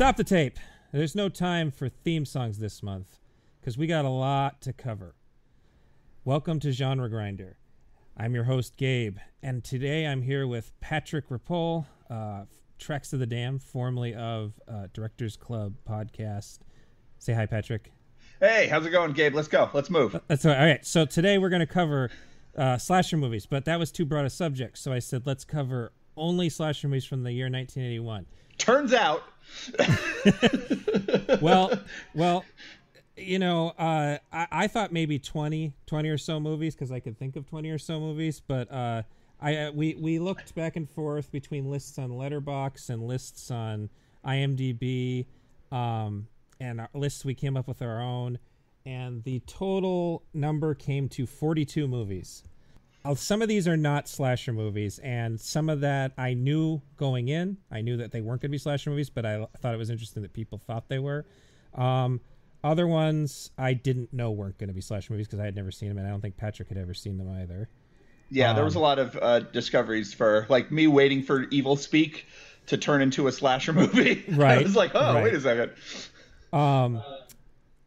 Stop the tape. There's no time for theme songs this month because we got a lot to cover. Welcome to Genre Grinder. I'm your host, Gabe, and today I'm here with Patrick Ripoll, Treks of the Dam, formerly of Directors Club podcast. Say hi, Patrick. Hey, how's it going, Gabe? Let's go. Let's move. That's all right. So today we're going to cover slasher movies, but that was too broad a subject, so I said let's cover only slasher movies from the year 1981. Turns out. well, you know, I thought maybe 20 or so movies because I could think of 20 or so movies, but we looked back and forth between lists on Letterboxd and lists on IMDb, and lists we came up with our own, and the total number came to 42 movies. Some of these are not slasher movies, and some of that I knew going in. I knew that they weren't going to be slasher movies, but I thought it was interesting that people thought they were. Other ones I didn't know weren't going to be slasher movies because I had never seen them, and I don't think Patrick had ever seen them either. Yeah, there was a lot of discoveries for, like, me waiting for Evil Speak to turn into a slasher movie. Right. I was like, oh, right. Wait a second.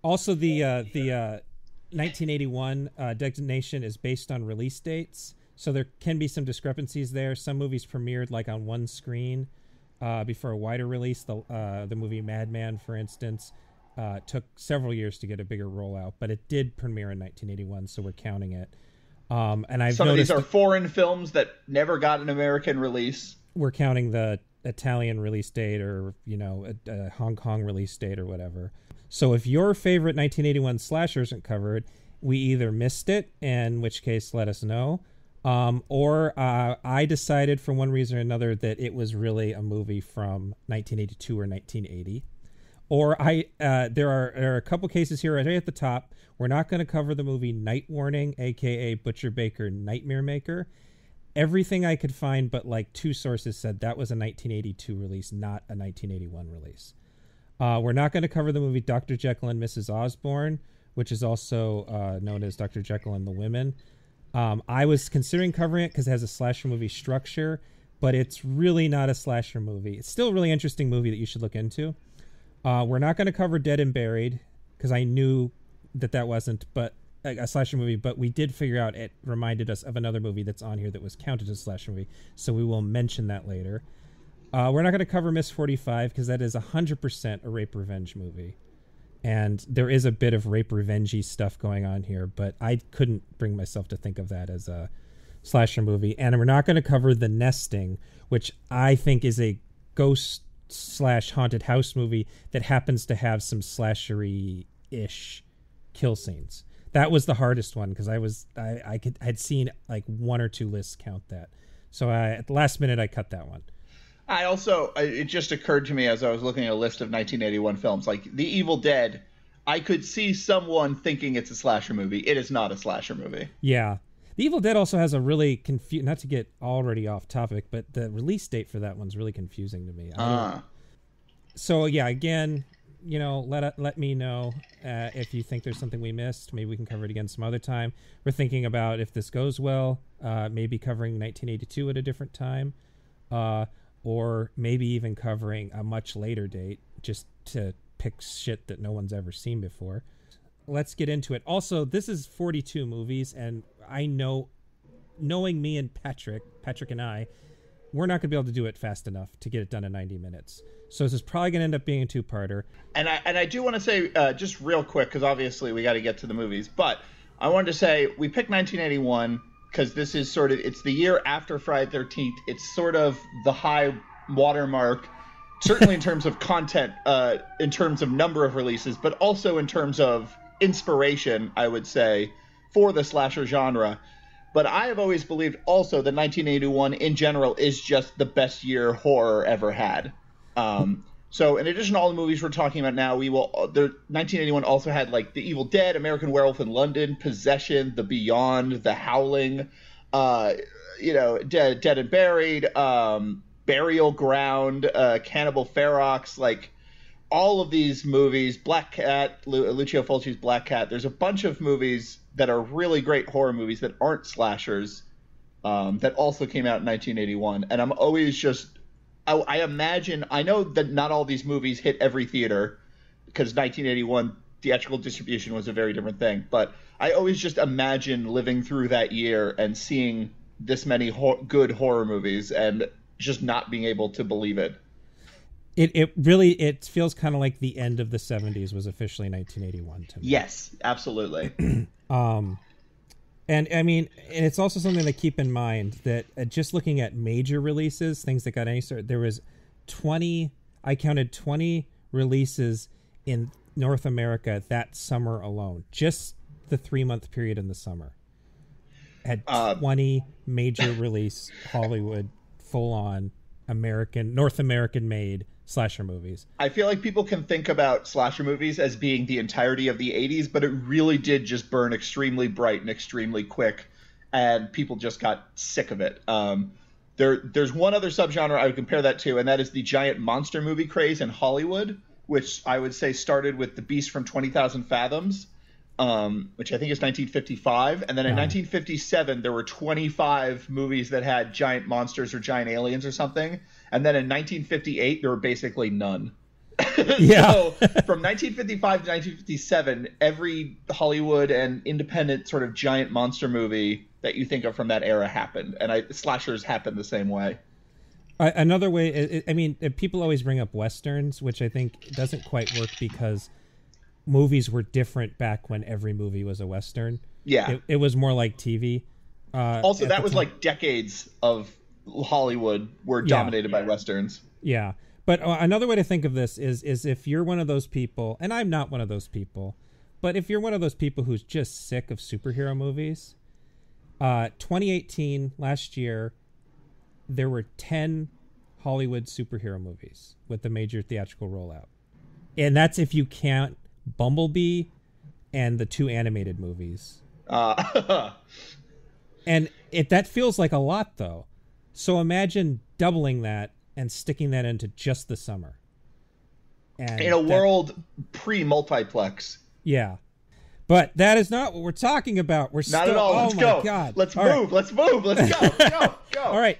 Also, the 1981 designation is based on release dates, so there can be some discrepancies there. Some movies premiered like on one screen before a wider release. The movie Madman, for instance, took several years to get a bigger rollout, but it did premiere in 1981, so we're counting it. And I've some of these are noticed foreign films that never got an American release. We're counting the Italian release date, or a Hong Kong release date, or whatever. So if your favorite 1981 slasher isn't covered, we either missed it, in which case let us know, or I decided for one reason or another that it was really a movie from 1982 or 1980. Or there are a couple cases here right at the top. We're not going to cover the movie Night Warning, a.k.a. Butcher Baker Nightmare Maker. Everything I could find but like two sources said that was a 1982 release, not a 1981 release. We're not going to cover the movie Dr. Jekyll and Mrs. Osborne, which is also known as Dr. Jekyll and the Women. I was considering covering it because it has a slasher movie structure, but it's really not a slasher movie. It's still a really interesting movie that you should look into. We're not going to cover Dead and Buried because I knew that wasn't but a slasher movie, but we did figure out it reminded us of another movie that's on here that was counted as a slasher movie, so we will mention that later. We're not going to cover Miss 45 because that is 100% a rape revenge movie, and there is a bit of rape revenge-y stuff going on here, but I couldn't bring myself to think of that as a slasher movie. And we're not going to cover The Nesting, which I think is a ghost/haunted house movie that happens to have some slashery-ish kill scenes. That was the hardest one because I had seen like one or two lists count that, so at the last minute I cut that one. It just occurred to me as I was looking at a list of 1981 films, like The Evil Dead, I could see someone thinking it's a slasher movie. It is not a slasher movie. Yeah. The Evil Dead also has a really not to get already off topic, but the release date for that one's really confusing to me. So yeah, again, let me know if you think there's something we missed. Maybe we can cover it again some other time. We're thinking about, if this goes well, maybe covering 1982 at a different time, or maybe even covering a much later date just to pick shit that no one's ever seen before. Let's get into it. Also, this is 42 movies, and I know, knowing me and Patrick and I, we're not going to be able to do it fast enough to get it done in 90 minutes. So this is probably going to end up being a two-parter. And I do want to say, just real quick, because obviously we got to get to the movies, but I wanted to say we picked 1981 because this is it's the year after Friday the 13th. It's sort of the high watermark, certainly in terms of content, in terms of number of releases, but also in terms of inspiration, I would say, for the slasher genre. But I have always believed also that 1981 in general is just the best year horror ever had. So in addition to all the movies we're talking about now, 1981 also had like The Evil Dead, American Werewolf in London, Possession, The Beyond, The Howling, Dead and Buried, Burial Ground, Cannibal Ferox, like all of these movies, Black Cat, Lucio Fulci's Black Cat. There's a bunch of movies that are really great horror movies that aren't slashers that also came out in 1981. And I'm always just I imagine, I know that not all these movies hit every theater because 1981 theatrical distribution was a very different thing. But I always just imagine living through that year and seeing this many good horror movies and just not being able to believe it. It really feels kind of like the end of the 70s was officially 1981 to me. Yes, absolutely. And I mean, and it's also something to keep in mind that just looking at major releases, things that got any sort, there was 20, I counted 20 releases in North America that summer alone, just the 3-month period in the summer. Had 20 major release Hollywood full-on North American made slasher movies. I feel like people can think about slasher movies as being the entirety of the 80s, but it really did just burn extremely bright and extremely quick, and people just got sick of it. There's one other subgenre I would compare that to, and that is the giant monster movie craze in Hollywood, which I would say started with The Beast from 20,000 Fathoms, which I think is 1955. And then in 1957, there were 25 movies that had giant monsters or giant aliens or something. And then in 1958, there were basically none. Yeah. So from 1955 to 1957, every Hollywood and independent sort of giant monster movie that you think of from that era happened. And slashers happened the same way. Another way, I mean, people always bring up Westerns, which I think doesn't quite work because movies were different back when every movie was a Western. Yeah. It was more like TV. Also, that was like decades of Hollywood were dominated by Westerns. Yeah. But another way to think of this is if you're one of those people, and I'm not one of those people, but if you're one of those people who's just sick of superhero movies, 2018, last year, there were 10 Hollywood superhero movies with the major theatrical rollout. And that's if you count Bumblebee and the 2 animated movies. And that feels like a lot, though. So imagine doubling that and sticking that into just the summer. And in a world pre-multiplex. Yeah. But that is not what we're talking about. We're not at all. Let's go. God. Let's move. Let's move. Let's go. Go. All right.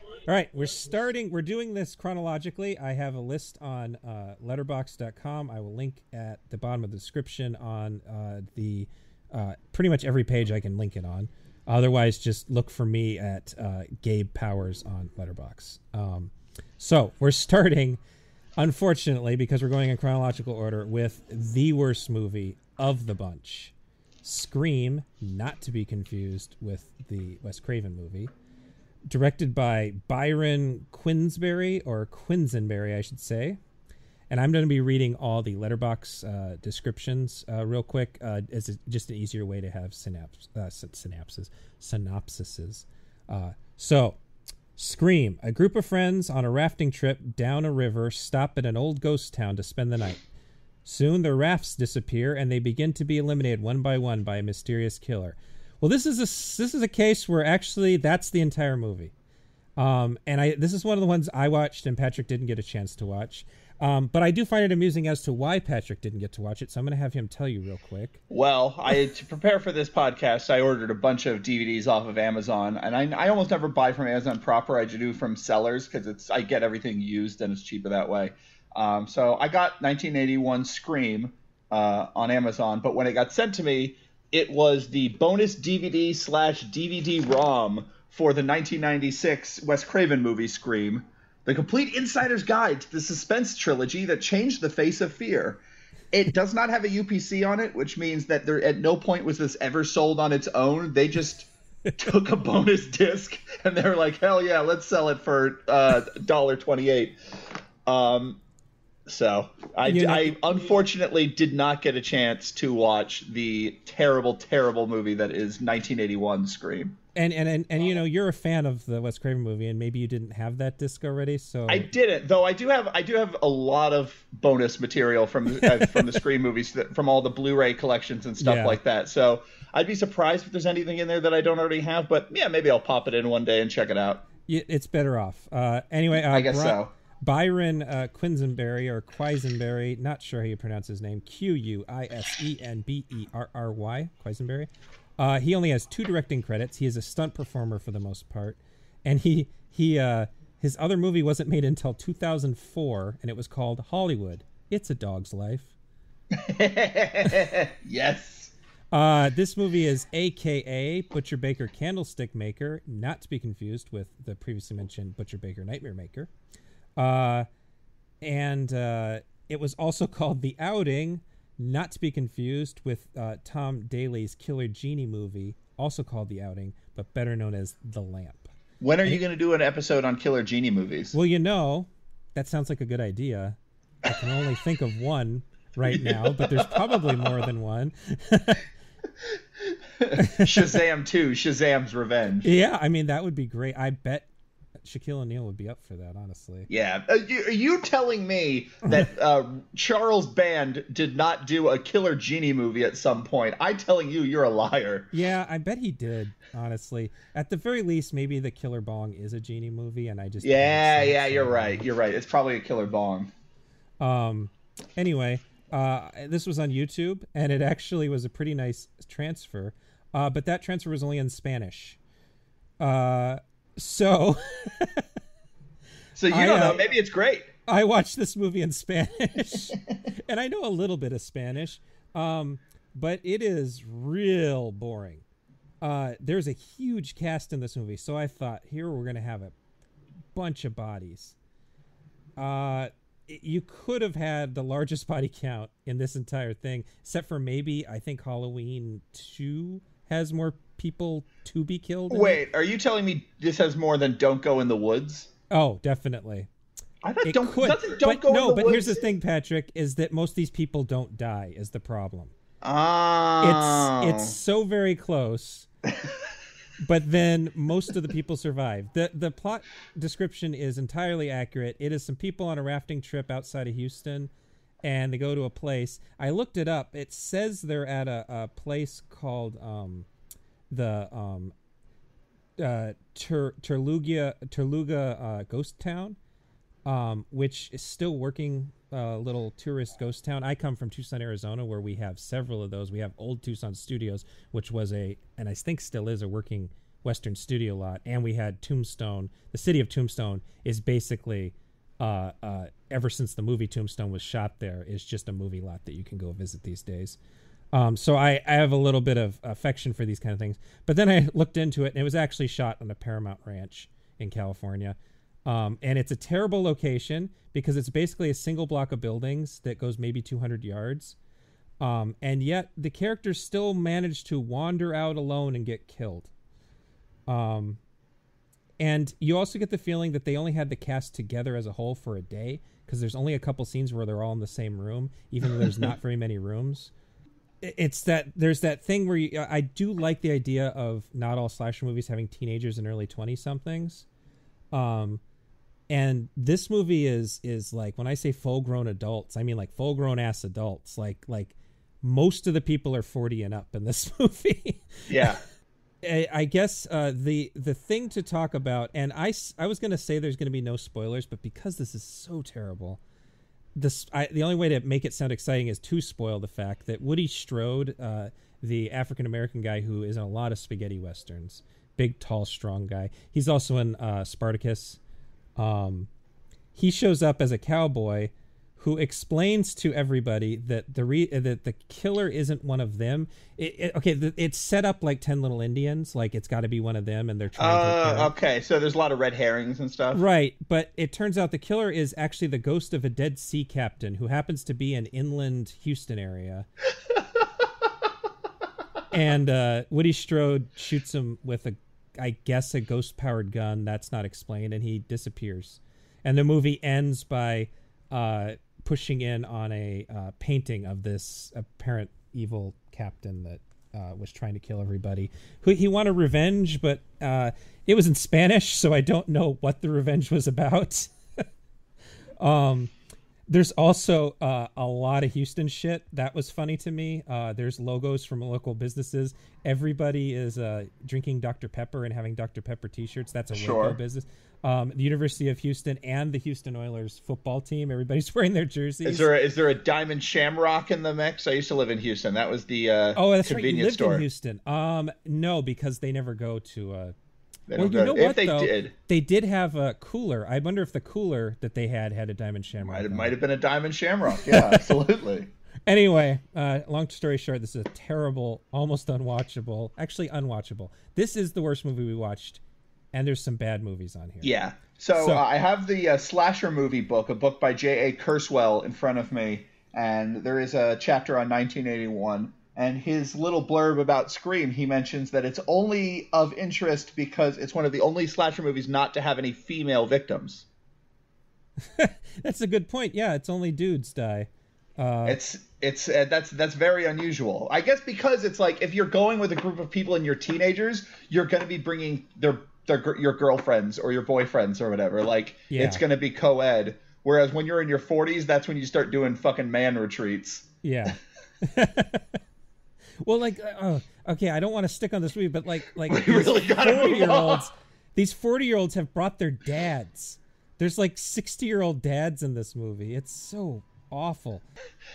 We're doing this chronologically. I have a list on letterboxd.com. I will link at the bottom of the description on the pretty much every page I can link it on. Otherwise, just look for me at Gabe Powers on Letterboxd. So we're starting, unfortunately, because we're going in chronological order, with the worst movie of the bunch. Scream, not to be confused with the Wes Craven movie. Directed by Byron Quisenberry, or Quisenberry, I should say. And I'm going to be reading all the Letterboxd descriptions real quick. It's just an easier way to have synopsises. So, Scream. A group of friends on a rafting trip down a river stop at an old ghost town to spend the night. Soon their rafts disappear and they begin to be eliminated one by one by a mysterious killer. Well, this is a case where actually that's the entire movie. This is one of the ones I watched and Patrick didn't get a chance to watch. But I do find it amusing as to why Patrick didn't get to watch it, so I'm going to have him tell you real quick. Well, to prepare for this podcast, I ordered a bunch of DVDs off of Amazon, and I almost never buy from Amazon proper. I do from sellers because I get everything used and it's cheaper that way. So I got 1981 Scream on Amazon, but when it got sent to me, it was the bonus DVD/DVD-ROM for the 1996 Wes Craven movie Scream. The complete insider's guide to the suspense trilogy that changed the face of fear. It does not have a UPC on it, which means that there at no point was this ever sold on its own. They just took a bonus disc and they were like, hell yeah, let's sell it for $1.28. So I unfortunately did not get a chance to watch the terrible, terrible movie that is 1981 Scream. And you're a fan of the Wes Craven movie, and maybe you didn't have that disc already. So I didn't, though. I do have a lot of bonus material from the Scream movies, from all the Blu-ray collections and stuff like that. So I'd be surprised if there's anything in there that I don't already have. But yeah, maybe I'll pop it in one day and check it out. It's better off. Anyway, I guess so. Byron Quisenberry, or Quisenberry, not sure how you pronounce his name. Quisenberry. Quisenberry. He only has 2 directing credits. He is a stunt performer for the most part, and he His other movie wasn't made until 2004, and it was called Hollywood. It's a Dog's Life. Yes. This movie is AKA Butcher Baker Candlestick Maker, not to be confused with the previously mentioned Butcher Baker Nightmare Maker. And it was also called The Outing, not to be confused with Tom Daly's Killer Genie movie, also called The Outing, but better known as The Lamp. When are you going to do an episode on Killer Genie movies? Well, that sounds like a good idea. I can only think of one right now, but there's probably more than one. Shazam 2, Shazam's Revenge. Yeah, I mean, that would be great. I bet Shaquille O'Neal would be up for that, honestly. Yeah. Are you telling me that Charles Band did not do a Killer Genie movie at some point? I'm telling you, you're a liar. Yeah, I bet he did, honestly. At the very least, maybe the Killer Bong is a Genie movie, and I just... Yeah, you're right. You're right. It's probably a Killer Bong. Anyway, this was on YouTube, and it actually was a pretty nice transfer, but that transfer was only in Spanish. So you don't know. Maybe it's great. I watched this movie in Spanish, and I know a little bit of Spanish, but it is real boring. There's a huge cast in this movie, so I thought, here we're going to have a bunch of bodies. You could have had the largest body count in this entire thing, except for maybe, I think Halloween 2 has more people to be killed. Wait, are you telling me this has more than Don't Go in the Woods? Oh, definitely. I thought Don't Go in the Woods. Here's the thing, Patrick, is that most of these people don't die is the problem. Oh. It's so very close. But then most of the people survive. The plot description is entirely accurate. It is some people on a rafting trip outside of Houston, and they go to a place. I looked it up. It says they're at a place called Terluga Ghost Town, which is still working, little tourist ghost town. I come from Tucson, Arizona, where we have several of those. We have Old Tucson Studios, which was and I think still is, a working Western studio lot. And we had Tombstone. The city of Tombstone is basically, ever since the movie Tombstone was shot there, is just a movie lot that you can go visit these days. So I have a little bit of affection for these kind of things. But then I looked into it, and it was actually shot on a Paramount Ranch in California. And it's a terrible location because it's basically a single block of buildings that goes maybe 200 yards. And yet the characters still manage to wander out alone and get killed. And you also get the feeling that they only had the cast together as a whole for a day, because there's only a couple scenes where they're all in the same room, even though there's not very many rooms. It's that there's that thing where I do like the idea of not all slasher movies having teenagers and early 20-somethings. And this movie is like, when I say full-grown adults, I mean like full-grown ass adults. Like most of the people are 40 and up in this movie. Yeah. I guess the thing to talk about, and I was going to say there's going to be no spoilers, but because this is so terrible, the only way to make it sound exciting is to spoil the fact that Woody Strode, the African-American guy who is in a lot of spaghetti westerns, big, tall, strong guy. He's also in Spartacus. He shows up as a cowboy who explains to everybody that that the killer isn't one of them. It's set up like 10 Little Indians, like it's got to be one of them, and they're trying to... Okay, so there's a lot of red herrings and stuff. Right, but it turns out the killer is actually the ghost of a dead sea captain who happens to be in inland Houston area. And Woody Strode shoots him with I guess a ghost-powered gun. That's not explained, and he disappears. And the movie ends by pushing in on a painting of this apparent evil captain that was trying to kill everybody. He wanted revenge, but it was in Spanish, so I don't know what the revenge was about. There's also a lot of Houston shit. That was funny to me. There's logos from local businesses. Everybody is drinking Dr. Pepper and having Dr. Pepper t-shirts. That's a local business. The University of Houston and the Houston Oilers football team. Everybody's wearing their jerseys. Is there a Diamond Shamrock in the mix? I used to live in Houston. That was the that's convenience right. You lived store in Houston. No, because they never go to They well, don't you go. know If what, they though? did, They did have a cooler. I wonder if the cooler that they had a diamond shamrock. it might have been a diamond shamrock. Yeah, absolutely. Anyway, long story short, this is a terrible, almost unwatchable, actually unwatchable. This is the worst movie we watched, and there's some bad movies on here. Yeah. So I have the slasher movie book, a book by J.A. Kurzweil in front of me, and there is a chapter on 1981. And his little blurb about Scream, he mentions that it's only of interest because it's one of the only slasher movies not to have any female victims. That's a good point. Yeah, it's only dudes die. That's very unusual. I guess because it's like if you're going with a group of people and you're teenagers, you're going to be bringing your girlfriends or your boyfriends or whatever. Like it's going to be co-ed. Whereas when you're in your 40s, that's when you start doing fucking man retreats. Yeah. Well, like, okay, I don't want to stick on this movie, but like these 40-year-olds have brought their dads. There's like 60-year-old dads in this movie. It's so awful.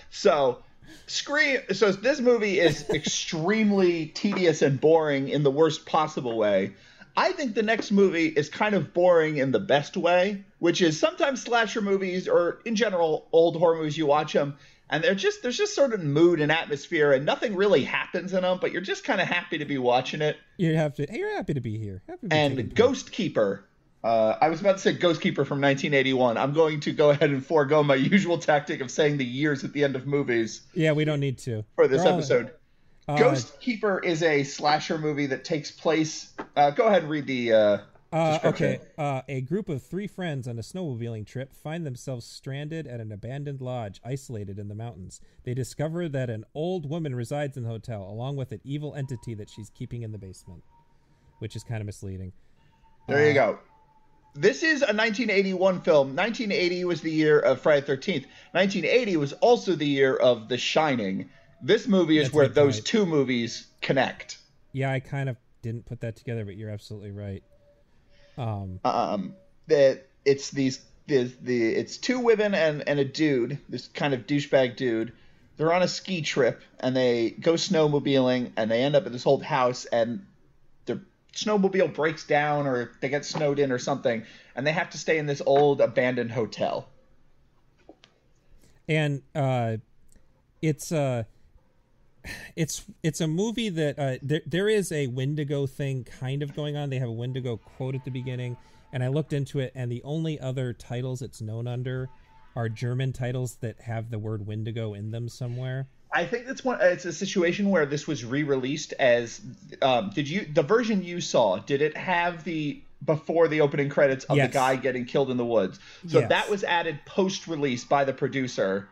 So this movie is extremely tedious and boring in the worst possible way. I think the next movie is kind of boring in the best way, which is sometimes slasher movies or in general old horror movies, you watch them and there's just sort of mood and atmosphere and nothing really happens in them, but you're just kind of happy to be watching it. You're happy to be here. And Ghostkeeper. I was about to say Ghostkeeper from 1981. I'm going to go ahead and forego my usual tactic of saying the years at the end of movies. Yeah, we don't need to. For this episode. Ghostkeeper is a slasher movie that takes place... go ahead and read the description. Okay. A group of 3 friends on a snowmobiling trip find themselves stranded at an abandoned lodge, isolated in the mountains. They discover that an old woman resides in the hotel, along with an evil entity that she's keeping in the basement, which is kind of misleading. There you go. This is a 1981 film. 1980 was the year of Friday the 13th. 1980 was also the year of The Shining. This movie is where those two movies connect. Yeah, I kind of didn't put that together, but you're absolutely right. It's 2 women and a dude, this kind of douchebag dude. They're on a ski trip and they go snowmobiling and they end up at this old house and their snowmobile breaks down or they get snowed in or something and they have to stay in this old abandoned hotel. And it's a movie that there is a Wendigo thing kind of going on. They have a Wendigo quote at the beginning, and I looked into it, and the only other titles it's known under are German titles that have the word Wendigo in them somewhere. I think it's a situation where this was re-released as the version you saw, did it have before the opening credits of the guy getting killed in the woods? So that was added post-release by the producer.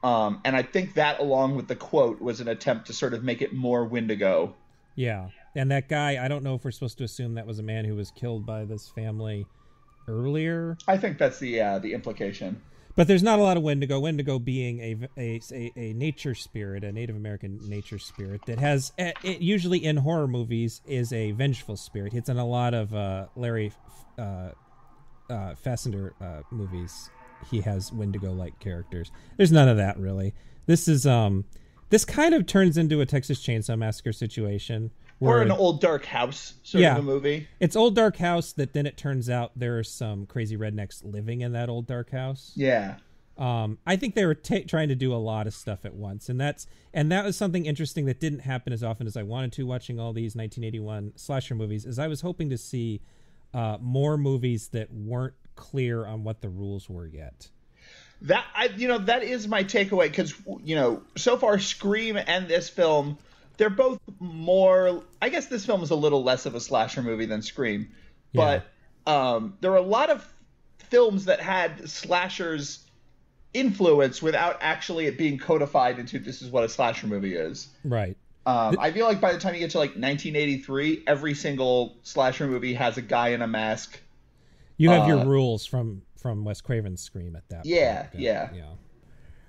And I think that, along with the quote, was an attempt to sort of make it more Wendigo. Yeah. And that guy, I don't know if we're supposed to assume that was a man who was killed by this family earlier. I think that's the implication. But there's not a lot of Wendigo. Wendigo being a nature spirit, a Native American nature spirit that has, it usually in horror movies, is a vengeful spirit. It's in a lot of Larry Fassender movies. He has Wendigo-like characters. There's none of that, really. This is this kind of turns into a Texas Chainsaw Massacre situation. Or an old dark house sort of a movie. It's old dark house that then it turns out there are some crazy rednecks living in that old dark house. Yeah. I think they were trying to do a lot of stuff at once, and that was something interesting that didn't happen as often as I wanted to watching all these 1981 slasher movies, is I was hoping to see more movies that weren't clear on what the rules were yet. That is my takeaway, because so far Scream and this film, they're both more, I guess this film is a little less of a slasher movie than Scream, but there are a lot of films that had slashers influence without actually it being codified into this is what a slasher movie is. Right. I feel like by the time you get to like 1983, every single slasher movie has a guy in a mask. You have your rules from Wes Craven's Scream at that point.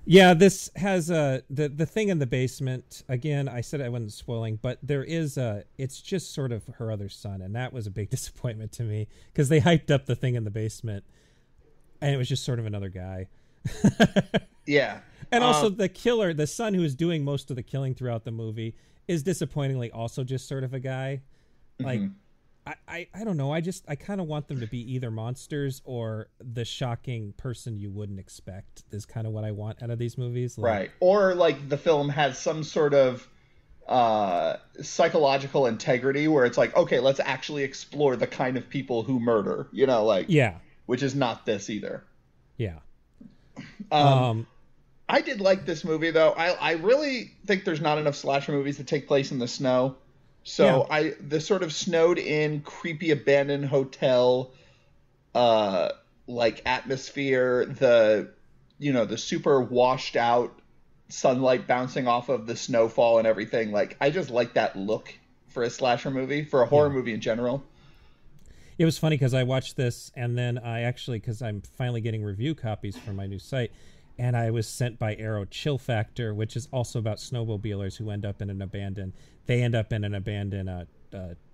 Yeah, this has the thing in the basement. Again, I said I wasn't spoiling, but there is it's just sort of her other son, and that was a big disappointment to me because they hyped up the thing in the basement, and it was just sort of another guy. Yeah. And also the killer, the son who is doing most of the killing throughout the movie, is disappointingly also just sort of a guy. Like, I don't know. I kind of want them to be either monsters or the shocking person you wouldn't expect is kind of what I want out of these movies. Like, right. Or like the film has some sort of psychological integrity where it's like, okay, let's actually explore the kind of people who murder, you know, like, yeah, which is not this either. Yeah. I did like this movie though. I really think there's not enough slasher movies that take place in the snow. So yeah. the sort of snowed in, creepy abandoned hotel, like atmosphere, the super washed out sunlight bouncing off of the snowfall and everything. Like, I just like that look for a slasher movie, for a horror movie in general. It was funny because I watched this and then because I'm finally getting review copies for my new site, and I was sent by Arrow Chill Factor, which is also about snowmobilers who end up in an abandoned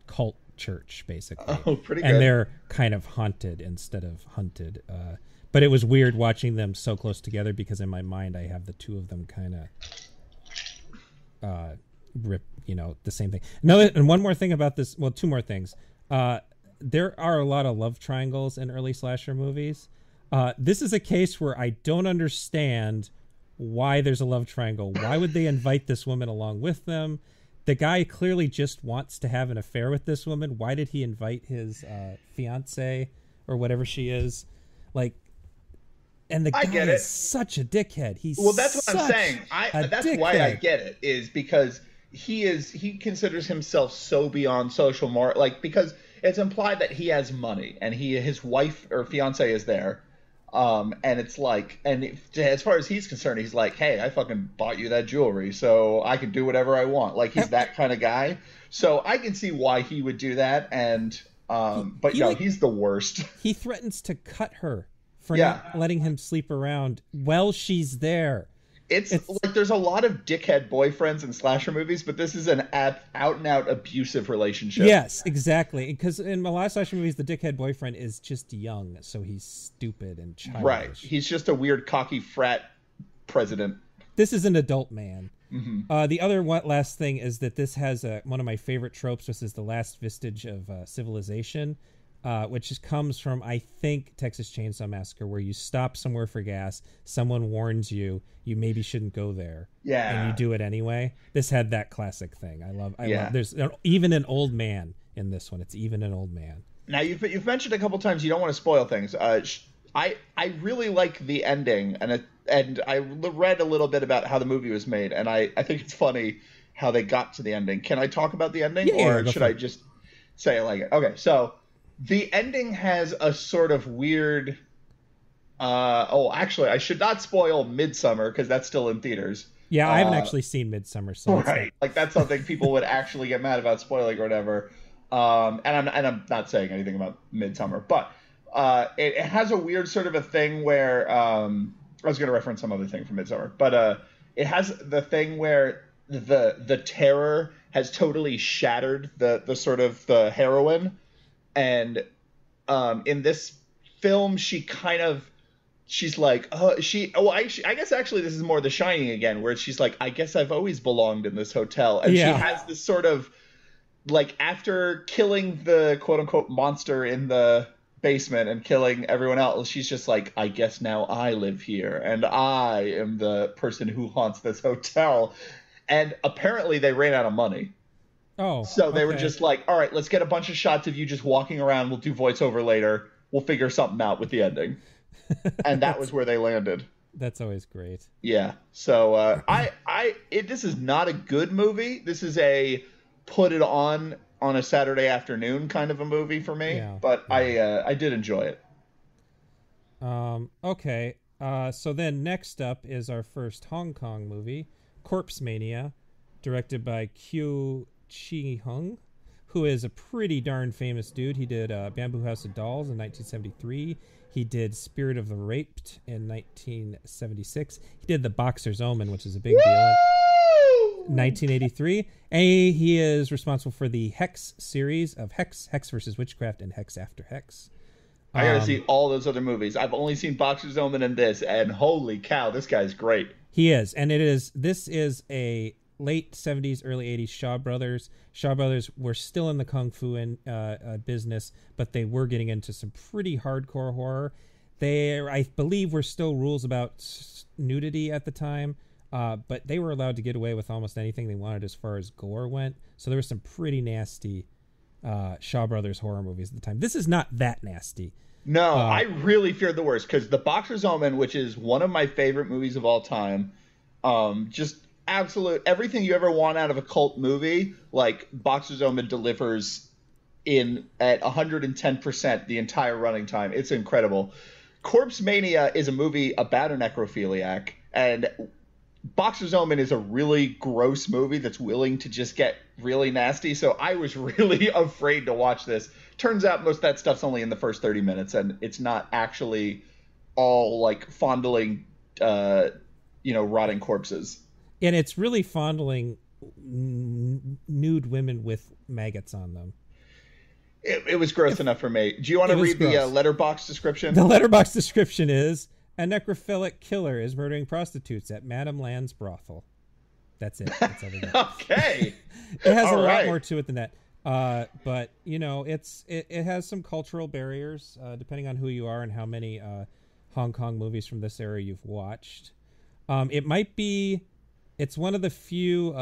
cult church, basically. Oh, pretty good. And they're kind of haunted instead of hunted. But it was weird watching them so close together because in my mind I have the two of them kind of the same thing. And one more thing about this, well, two more things. There are a lot of love triangles in early slasher movies. This is a case where I don't understand why there's a love triangle. Why would they invite this woman along with them? The guy clearly just wants to have an affair with this woman. Why did he invite his fiance or whatever she is? Like, and the guy is such a dickhead. That's what I'm saying. That's why I get it, is because he considers himself so beyond social moral, like, because it's implied that he has money and his wife or fiance is there. And it's like, as far as he's concerned, he's like, hey, I fucking bought you that jewelry, so I can do whatever I want. Like, he's that kind of guy. So I can see why he would do that. And, he's the worst. He threatens to cut her for not letting him sleep around while she's there. It's like there's a lot of dickhead boyfriends in slasher movies, but this is an out-and-out abusive relationship. Yes, exactly. Because in a lot of slasher movies, the dickhead boyfriend is just young, so he's stupid and childish. Right. He's just a weird, cocky frat president. This is an adult man. Mm-hmm. The other last thing is that this has one of my favorite tropes, which is the last vestige of civilization, which comes from, I think, Texas Chainsaw Massacre, where you stop somewhere for gas, someone warns you maybe shouldn't go there, and you do it anyway. This had that classic thing. I love. There's even an old man in this one. It's even an old man. Now you've mentioned a couple times you don't want to spoil things. I really like the ending, and I read a little bit about how the movie was made, and I think it's funny how they got to the ending. Can I talk about the ending, or should I just say I like it? Okay, so the ending has a sort of weird. Actually, I should not spoil Midsummer because that's still in theaters. Yeah, I haven't actually seen Midsummer, so right, like that's something people would actually get mad about spoiling or whatever. And I'm not saying anything about Midsummer, but it has a weird sort of a thing where I was going to reference some other thing from Midsummer, but it has the thing where the terror has totally shattered the sort of the heroine, and in this film she's like, I guess actually this is more The Shining again, where she's like, I guess I've always belonged in this hotel. And she has this sort of, like, after killing the quote-unquote monster in the basement and killing everyone else, she's just like, I guess now I live here, and I am the person who haunts this hotel. And apparently they ran out of money. Oh, so they were just like, all right, let's get a bunch of shots of you just walking around. We'll do voiceover later. We'll figure something out with the ending. And that was where they landed. That's always great. Yeah. So this is not a good movie. This is a put it on a Saturday afternoon kind of a movie for me. Yeah, but yeah. I did enjoy it. Okay. So then next up is our first Hong Kong movie, Corpse Mania, directed by Kuei Chih-Hung, who is a pretty darn famous dude. He did Bamboo House of Dolls in 1973. He did Spirit of the Raped in 1976. He did The Boxer's Omen, which is a big deal, in 1983. And he is responsible for the Hex series of Hex vs. Witchcraft, and Hex After Hex. I gotta see all those other movies. I've only seen Boxer's Omen and this, and holy cow, this guy's great. He is, and this is a late 70s, early 80s Shaw Brothers. Shaw Brothers were still in the kung fu business, but they were getting into some pretty hardcore horror. There, I believe, were still rules about nudity at the time, but they were allowed to get away with almost anything they wanted as far as gore went. So there was some pretty nasty Shaw Brothers horror movies at the time. This is not that nasty. No, I really feared the worst because The Boxer's Omen, which is one of my favorite movies of all time, just absolute everything you ever want out of a cult movie, like Boxer's Omen delivers at 110% the entire running time. It's incredible. Corpse Mania is a movie about a necrophiliac, and Boxer's Omen is a really gross movie that's willing to just get really nasty. So I was really afraid to watch this. Turns out most of that stuff's only in the first 30 minutes, and it's not actually all like fondling, rotting corpses. And it's really fondling nude women with maggots on them. It was gross enough for me. Do you want to read the letterbox description? The letterbox description is: a necrophilic killer is murdering prostitutes at Madame Land's brothel. That's it. That's all we got. Okay. It has lot more to it than that. But it has some cultural barriers, depending on who you are and how many Hong Kong movies from this era you've watched. It's one of the few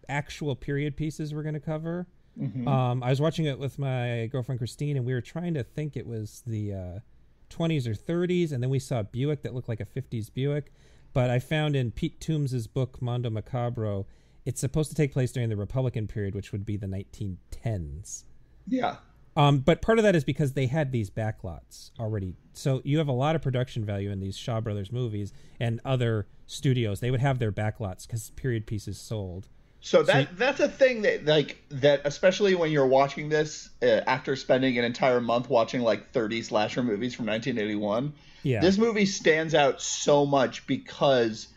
actual period pieces we're going to cover. Mm-hmm. I was watching it with my girlfriend Christine, and we were trying to think it was the 20s or 30s, and then we saw a Buick that looked like a 50s Buick. But I found in Pete Toombs's book Mondo Macabro, it's supposed to take place during the Republican period, which would be the 1910s. Yeah. But part of that is because they had these backlots already. So you have a lot of production value in these Shaw Brothers movies and other studios. They would have their backlots because period pieces sold. So that's a thing that especially when you're watching this after spending an entire month watching like 30 slasher movies from 1981. Yeah. This movie stands out so much because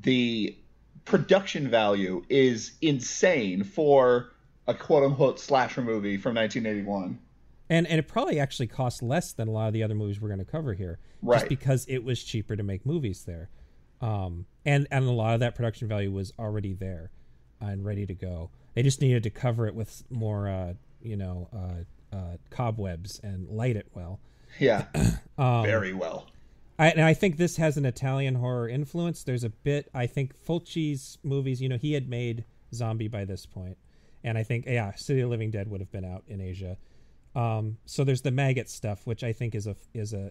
the production value is insane for a quote-unquote slasher movie from 1981. And it probably actually cost less than a lot of the other movies we're going to cover here. Right. Just because it was cheaper to make movies there. And a lot of that production value was already there and ready to go. They just needed to cover it with more, cobwebs and light it well. Yeah, very well. I think this has an Italian horror influence. There's a bit, I think Fulci's movies, he had made Zombie by this point. And I think, City of the Living Dead would have been out in Asia. So there's the maggot stuff, which I think is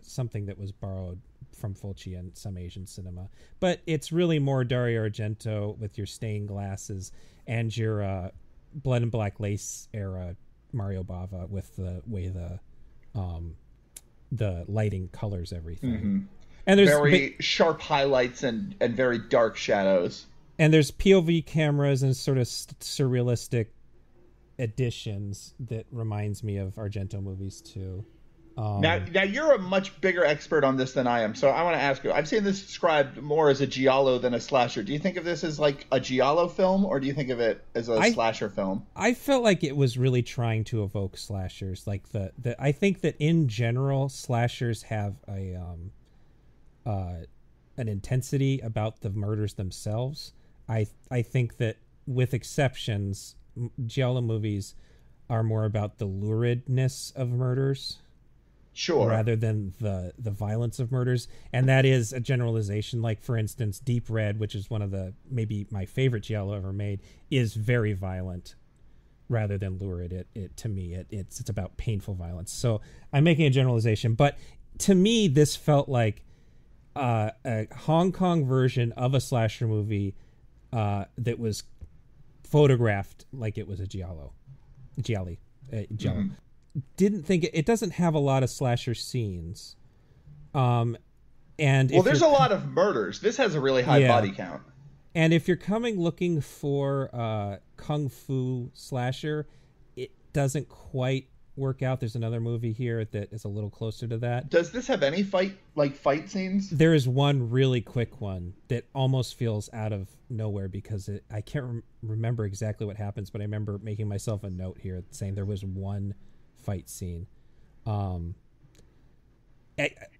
something that was borrowed from Fulci and some Asian cinema. But it's really more Dario Argento with your stained glasses and your Blood and Black Lace era Mario Bava with the way the lighting colors everything. Mm-hmm. And there's very sharp highlights and very dark shadows. And there's POV cameras and sort of surrealistic additions that reminds me of Argento movies too. Now you're a much bigger expert on this than I am, so I want to ask you. I've seen this described more as a giallo than a slasher. Do you think of this as like a giallo film, or do you think of it as a slasher film? I felt like it was really trying to evoke slashers. Like I think that in general, slashers have an intensity about the murders themselves. I think that with exceptions, giallo movies are more about the luridness of murders. Sure. Rather than the violence of murders. And that is a generalization. Like, for instance, Deep Red, which is one of maybe my favorite giallo ever made, is very violent rather than lurid. To me, it's about painful violence. So I'm making a generalization. But to me, this felt like a Hong Kong version of a slasher movie that was photographed like it was a giallo. Mm-hmm. Didn't think it doesn't have a lot of slasher scenes. And there's a lot of murders. This has a really high body count. And if you're coming looking for kung fu slasher, it doesn't quite work out. There's another movie here that is a little closer to that. Does this have any fight scenes? There is one really quick one that almost feels out of nowhere because I can't remember exactly what happens, but I remember making myself a note here saying there was one fight scene. I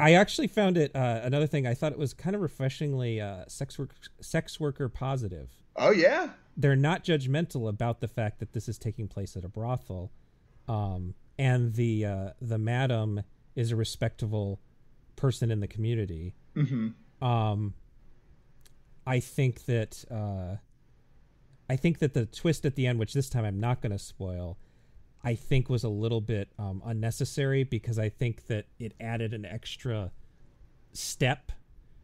actually found it another thing. I thought it was kind of refreshingly sex worker positive. Oh yeah, they're not judgmental about the fact that this is taking place at a brothel, and the madam is a respectable person in the community. Mm-hmm. I think that the twist at the end, which this time I'm not going to spoil, I think was a little bit unnecessary, because I think that it added an extra step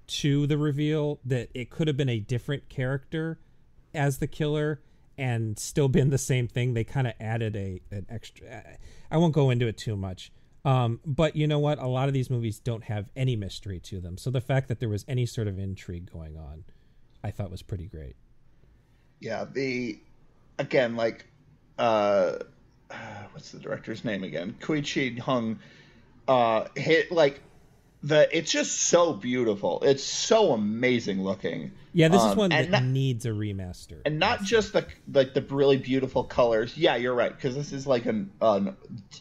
to the reveal, that it could have been a different character as the killer and still been the same thing. They kind of added an extra. I won't go into it too much. But you know what? A lot of these movies don't have any mystery to them. So the fact that there was any sort of intrigue going on, I thought was pretty great. Yeah. What's the director's name again? Kuei Chih-Hung. It's just so beautiful. It's so amazing looking. Yeah, this is one that needs a remaster. And not just the really beautiful colors. Yeah, you're right, because this is like an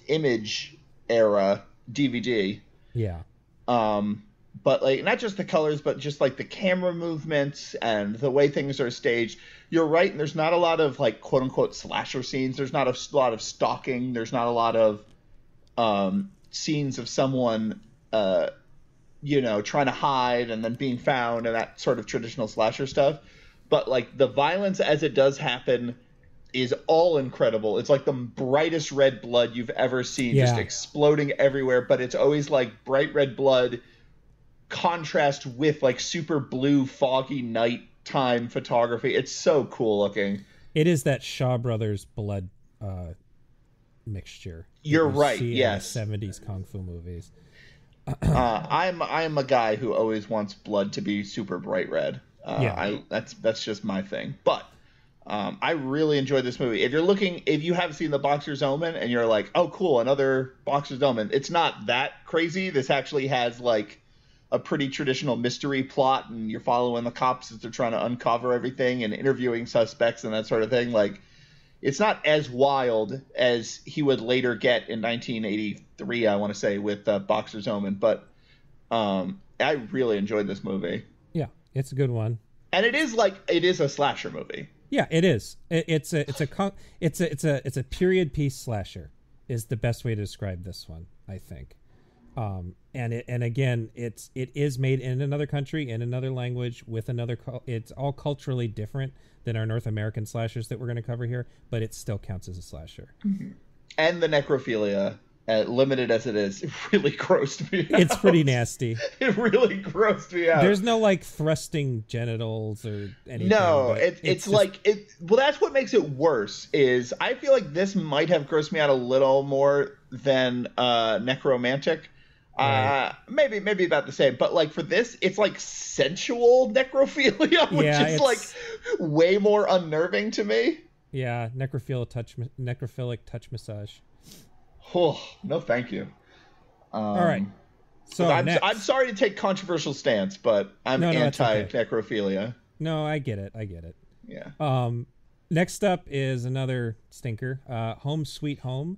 image era DVD. Yeah. But like not just the colors, but just like the camera movements and the way things are staged. You're right, and there's not a lot of like quote unquote slasher scenes. There's not a lot of stalking. There's not a lot of scenes of someone trying to hide and then being found and that sort of traditional slasher stuff. But like the violence as it does happen is all incredible. It's like the brightest red blood you've ever seen, just exploding everywhere. But it's always like bright red blood contrast with like super blue foggy nighttime photography. It's so cool looking. It is that Shaw Brothers blood mixture. You're right. Yes. In the 70s kung fu movies. I'm a guy who always wants blood to be super bright red. That's just my thing. But I really enjoyed this movie. If you have seen The Boxer's Omen and you're like, oh cool, another Boxer's Omen, it's not that crazy. This actually has like a pretty traditional mystery plot, and you're following the cops as they're trying to uncover everything and interviewing suspects and that sort of thing. Like, it's not as wild as he would later get in 1983, I want to say, with Boxer's Omen. But I really enjoyed this movie. Yeah, it's a good one. And it is a slasher movie. Yeah, it is. It's a period piece slasher is the best way to describe this one, I think. And again, it is made in another country, in another language, with another. It's all culturally different than our North American slashers that we're going to cover here, but it still counts as a slasher. Mm-hmm. And the necrophilia, limited as it is, it really grossed me out. It's pretty nasty. It really grossed me out. There's no like thrusting genitals or anything. No, it's like it. Well, that's what makes it worse. Is I feel like this might have grossed me out a little more than Necromantic. Right. Maybe about the same, but like for this, it's like sensual necrophilia, which is like way more unnerving to me. Yeah, necrophilic touch massage. Oh, no, thank you. All right. So I'm sorry to take controversial stance, but I'm anti-necrophilia. Okay. No, I get it. Yeah. Next up is another stinker, Home Sweet Home.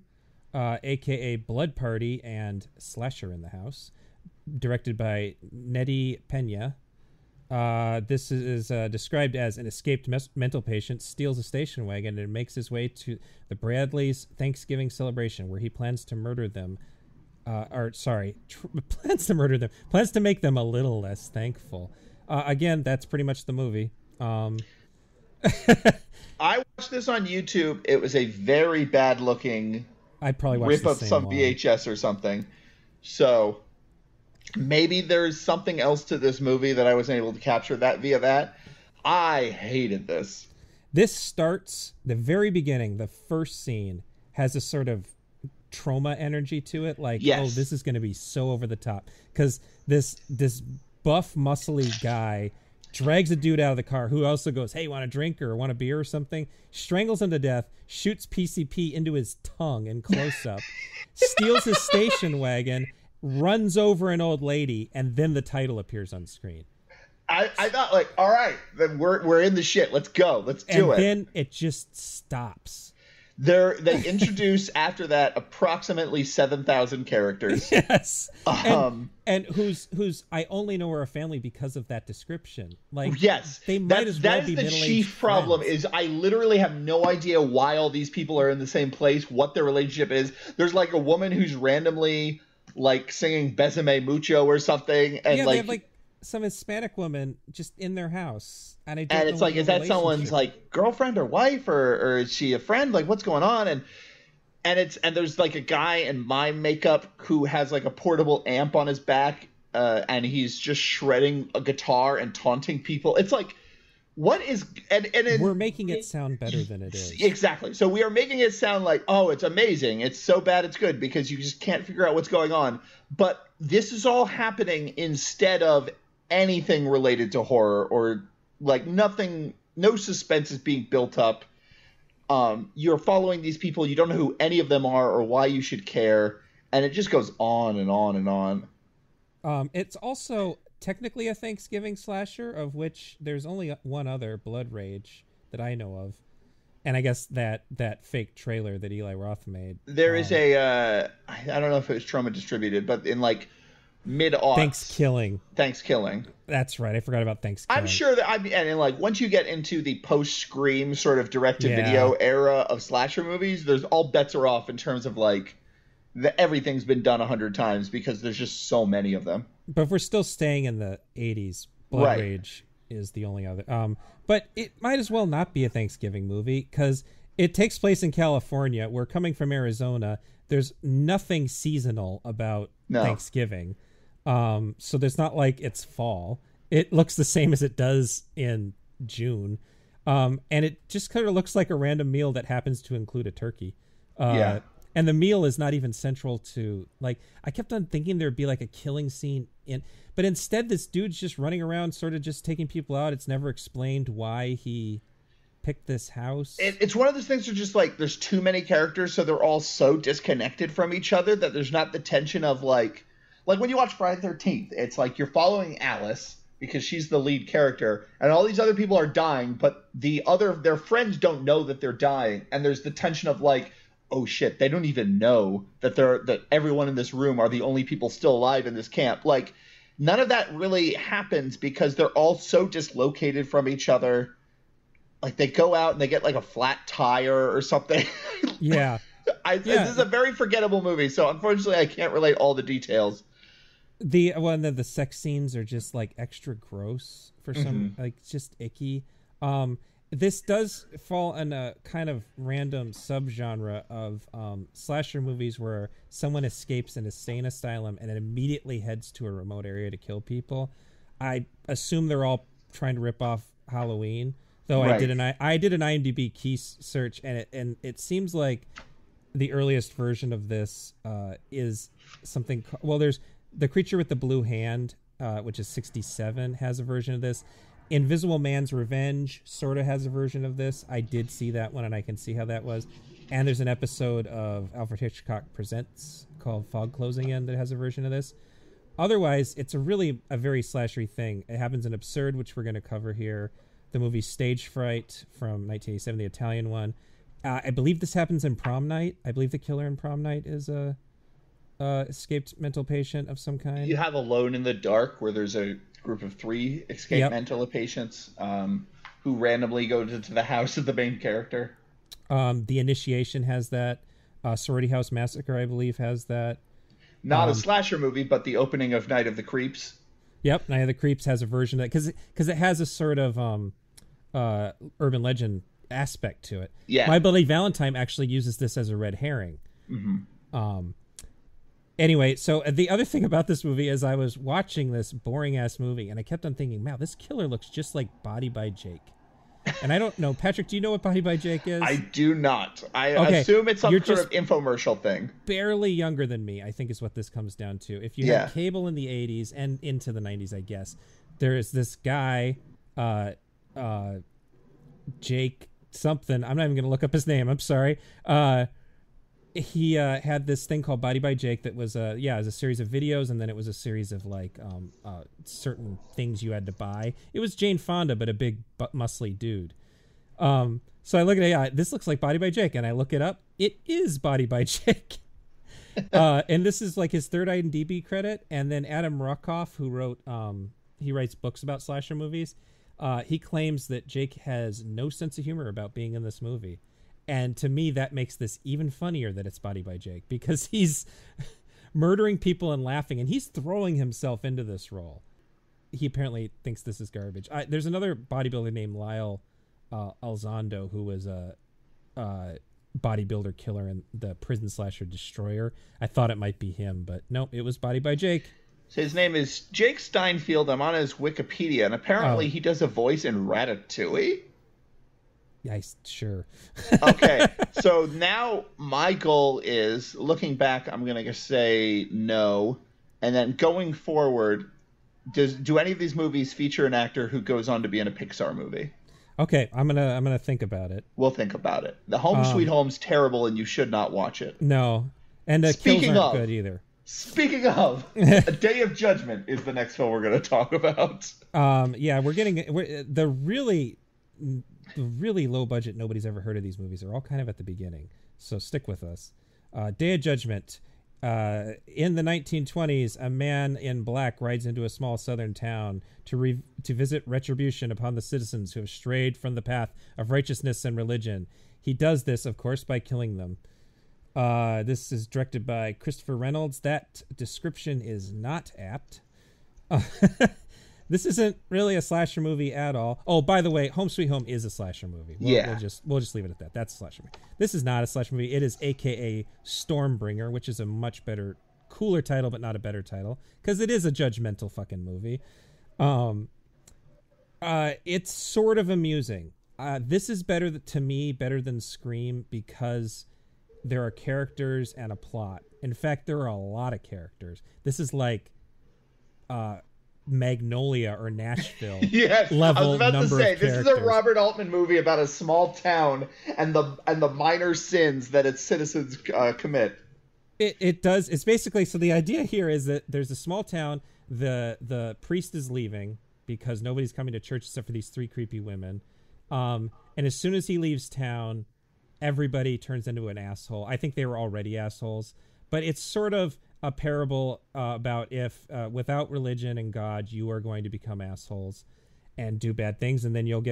A.k.a. Blood Party and Slasher in the House, directed by Nettie Peña. This is described as an escaped mental patient steals a station wagon and makes his way to the Bradleys' Thanksgiving celebration, where he plans to murder them. Plans to make them a little less thankful. Again, that's pretty much the movie. I watched this on YouTube. It was a very bad looking... I'd probably watch rip up some one. VHS or something. So maybe there's something else to this movie that I wasn't able to capture that via that. I hated this. This starts, the very beginning, the first scene has a sort of trauma energy to it. Like, yes. Oh, this is going to be so over the top. Because this buff, muscly guy drags a dude out of the car who also goes, hey, want a drink or want a beer or something? Strangles him to death, shoots PCP into his tongue in close-up, steals his station wagon, runs over an old lady, and then the title appears on screen. I thought, like, all right, then we're in the shit. Let's go. Let's do it. And then it just stops. They introduce after that approximately 7,000 characters. Yes. And who's I only know are a family because of that description. Like, yes, they might as well be middle-aged That is the chief problem. Is I literally have no idea why all these people are in the same place, what their relationship is. There's like a woman who's randomly like singing "Besame Mucho" or something, and they have like some Hispanic woman just in their house, and it's like, is that someone's like girlfriend or wife, or is she a friend? Like, what's going on? And there's like a guy in mime makeup who has like a portable amp on his back, and he's just shredding a guitar and taunting people. It's like, what is we're making it sound better than it is. Exactly. So we are making it sound like, oh, it's amazing, it's so bad it's good, because you just can't figure out what's going on. But this is all happening instead of anything related to horror, or like nothing, no suspense is being built up. You're following these people, you don't know who any of them are or why you should care, and it just goes on and on and on. It's also technically a Thanksgiving slasher, of which there's only one other, Blood Rage, that I know of, and I guess that fake trailer that Eli Roth made. There is I don't know if it was Troma distributed, but in like mid-aughts. Thanksgiving. That's right. I forgot about Thanksgiving. I'm sure that and like once you get into the post-Scream sort of direct-to-video era of slasher movies, there's all bets are off in terms of like everything's been done 100 times because there's just so many of them. But if we're still staying in the 80s, Blood Rage is the only other. But it might as well not be a Thanksgiving movie because it takes place in California. We're coming from Arizona. There's nothing seasonal about Thanksgiving. So there's not like it's fall. It looks the same as it does in June. And it just kind of looks like a random meal that happens to include a turkey. And the meal is not even central to, like, I kept on thinking there'd be like a killing scene but instead this dude's just running around sort of just taking people out. It's never explained why he picked this house. It's one of those things where just like there's too many characters, so they're all so disconnected from each other that there's not the tension of like when you watch Friday the 13th, it's like you're following Alice because she's the lead character, and all these other people are dying, but their friends don't know that they're dying, and there's the tension of like, oh shit, they don't even know that everyone in this room are the only people still alive in this camp. Like, none of that really happens because they're all so dislocated from each other. Like, they go out and they get like a flat tire or something. Yeah. This is a very forgettable movie, so unfortunately I can't relate all the details. The sex scenes are just like extra gross for some, like just icky. This does fall in a kind of random subgenre of slasher movies where someone escapes an insane asylum and it immediately heads to a remote area to kill people. I assume they're all trying to rip off Halloween, though. Right. I did an IMDb key search, and it seems like the earliest version of this is something. Well, there's The Creature with the Blue Hand, which is 1967, has a version of this. Invisible Man's Revenge sort of has a version of this. I did see that one, and I can see how that was. And there's an episode of Alfred Hitchcock Presents called Fog Closing In that has a version of this. Otherwise, it's a very slashery thing. It happens in Absurd, which we're going to cover here. The movie Stage Fright from 1987, the Italian one. I believe this happens in Prom Night. I believe the killer in Prom Night is a escaped mental patient of some kind. You have Alone in the Dark, where there's a group of 3 escaped mental patients who randomly go to the house of the main character. The Initiation has that. Sorority House Massacre, I believe, has that. Not a slasher movie, but the opening of Night of the Creeps. Yep, Night of the Creeps has a version of it because it has a sort of urban legend aspect to it. Yeah. My Bloody Valentine actually uses this as a red herring. Mm-hmm. Anyway, so the other thing about this movie is I was watching this boring-ass movie, and I kept on thinking, wow, this killer looks just like Body by Jake. And I don't know. Patrick, do you know what Body by Jake is? I do not. I assume it's some sort of infomercial thing. Barely younger than me, I think is what this comes down to. If you had cable in the 80s and into the 90s, I guess, there is this guy, Jake something. I'm not even going to look up his name. I'm sorry. He had this thing called Body by Jake that was it was a series of videos, and then it was a series of like certain things you had to buy. It was Jane Fonda, but a big muscly dude. So I look at AI. This looks like Body by Jake, and I look it up. It is Body by Jake. And this is like his third IMDb credit. And then Adam Ruckoff, who wrote, he writes books about slasher movies. He claims that Jake has no sense of humor about being in this movie. And to me, that makes this even funnier that it's Body by Jake, because he's murdering people and laughing, and he's throwing himself into this role. He apparently thinks this is garbage. There's another bodybuilder named Lyle Alzondo, who was a bodybuilder killer in the Prison Slasher Destroyer. I thought it might be him, but nope, it was Body by Jake. So his name is Jake Steinfeld. I'm on his Wikipedia, and apparently he does a voice in Ratatouille. Yeah, sure. Okay, so now my goal is, looking back, I'm going to say no, and then going forward, do any of these movies feature an actor who goes on to be in a Pixar movie? Okay, I'm gonna think about it. We'll think about it. The Home Sweet Home's terrible, and you should not watch it. No, and the kills aren't good either. Speaking of, A Day of Judgment is the next film we're going to talk about. Yeah, the really low budget, nobody's ever heard of these movies are all kind of at the beginning, so stick with us. Day of Judgment. In the 1920s, a man in black rides into a small southern town to visit retribution upon the citizens who have strayed from the path of righteousness and religion. He does this, of course, by killing them. This is directed by Christopher Reynolds. That description is not apt. This isn't really a slasher movie at all. Oh, by the way, Home Sweet Home is a slasher movie. We'll just leave it at that. That's a slasher movie. This is not a slasher movie. It is AKA Stormbringer, which is a much better, cooler title, but not a better title, because it is a judgmental fucking movie. It's sort of amusing. This is better than Scream, because there are characters and a plot. In fact, there are a lot of characters. This is like Magnolia or Nashville. Yes, level I was about number to say, of this is a Robert Altman movie about a small town and the minor sins that its citizens commit. It does. It's basically, so the idea here is that there's a small town. The priest is leaving because nobody's coming to church except for these three creepy women. And as soon as he leaves town, everybody turns into an asshole. I think they were already assholes, but it's sort of a parable about if without religion and God, you are going to become assholes and do bad things, and then you'll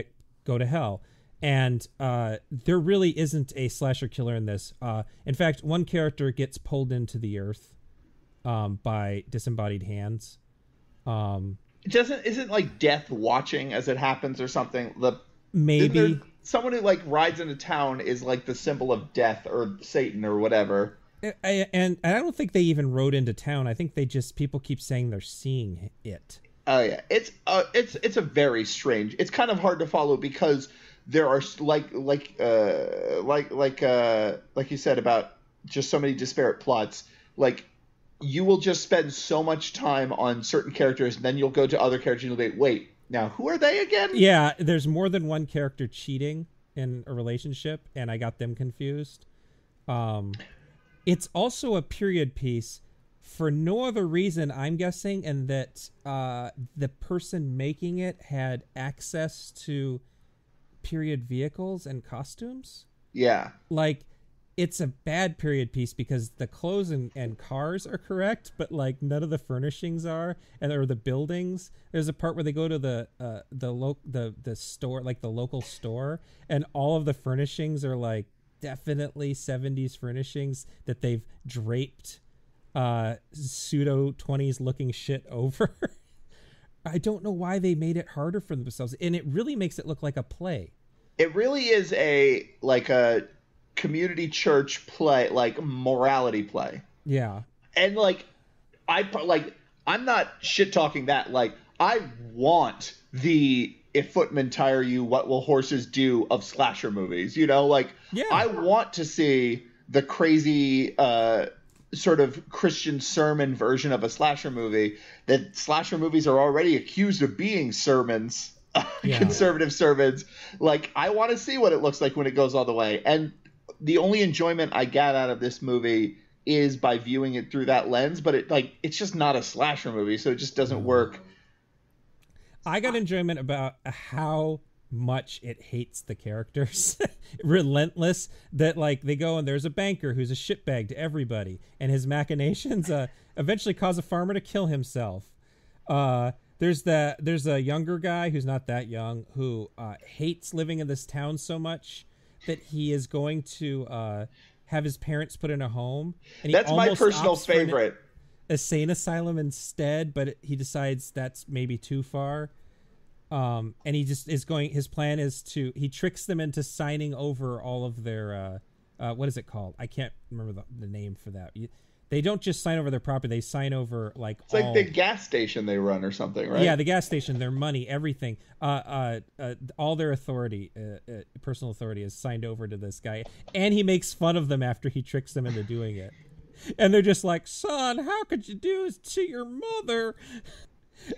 go to hell. And there really isn't a slasher killer in this. In fact, one character gets pulled into the earth by disembodied hands. Isn't like death watching as it happens or something? Maybe someone who like rides into town is like the symbol of death or Satan or whatever. And I don't think they even rode into town. I think people keep saying they're seeing it. Oh yeah, it's a very strange. It's kind of hard to follow because there are like you said about just so many disparate plots. Like you will just spend so much time on certain characters, and then you'll go to other characters and you'll be, wait, now who are they again? Yeah, there's more than one character cheating in a relationship, and I got them confused. It's also a period piece for no other reason, I'm guessing, and that the person making it had access to period vehicles and costumes. Yeah. Like, it's a bad period piece because the clothes and cars are correct, but like none of the furnishings are, or the buildings. There's a part where they go to the store, like the local store, and all of the furnishings are like definitely 70s furnishings that they've draped pseudo 20s looking shit over. I don't know why they made it harder for themselves, and it really makes it look like a play. It really is a community church play, like morality play. Yeah. And I'm not shit talking that. Like, I want the "if footmen tire you, what will horses do" of slasher movies. You know, like, yeah. I want to see the crazy sort of Christian sermon version of a slasher movie. That slasher movies are already accused of being sermons, conservative sermons. Like, I want to see what it looks like when it goes all the way. And the only enjoyment I got out of this movie is by viewing it through that lens, but it's just not a slasher movie, so it just doesn't work. I got enjoyment about how much it hates the characters. Relentless, that like they go and there's a banker who's a shitbag to everybody, and his machinations eventually cause a farmer to kill himself. There's a younger guy who's not that young who hates living in this town so much that he is going to have his parents put in a home. And that's my personal favorite. A sane asylum instead, but he decides that's maybe too far. And he just is going. His plan is he tricks them into signing over all of their what is it called? I can't remember the name for that. They don't just sign over their property; they sign over like it's like the gas station they run or something, right? Yeah, the gas station, their money, everything, all their authority, personal authority, is signed over to this guy, and he makes fun of them after he tricks them into doing it, and they're just like, "Son, how could you do this to your mother?"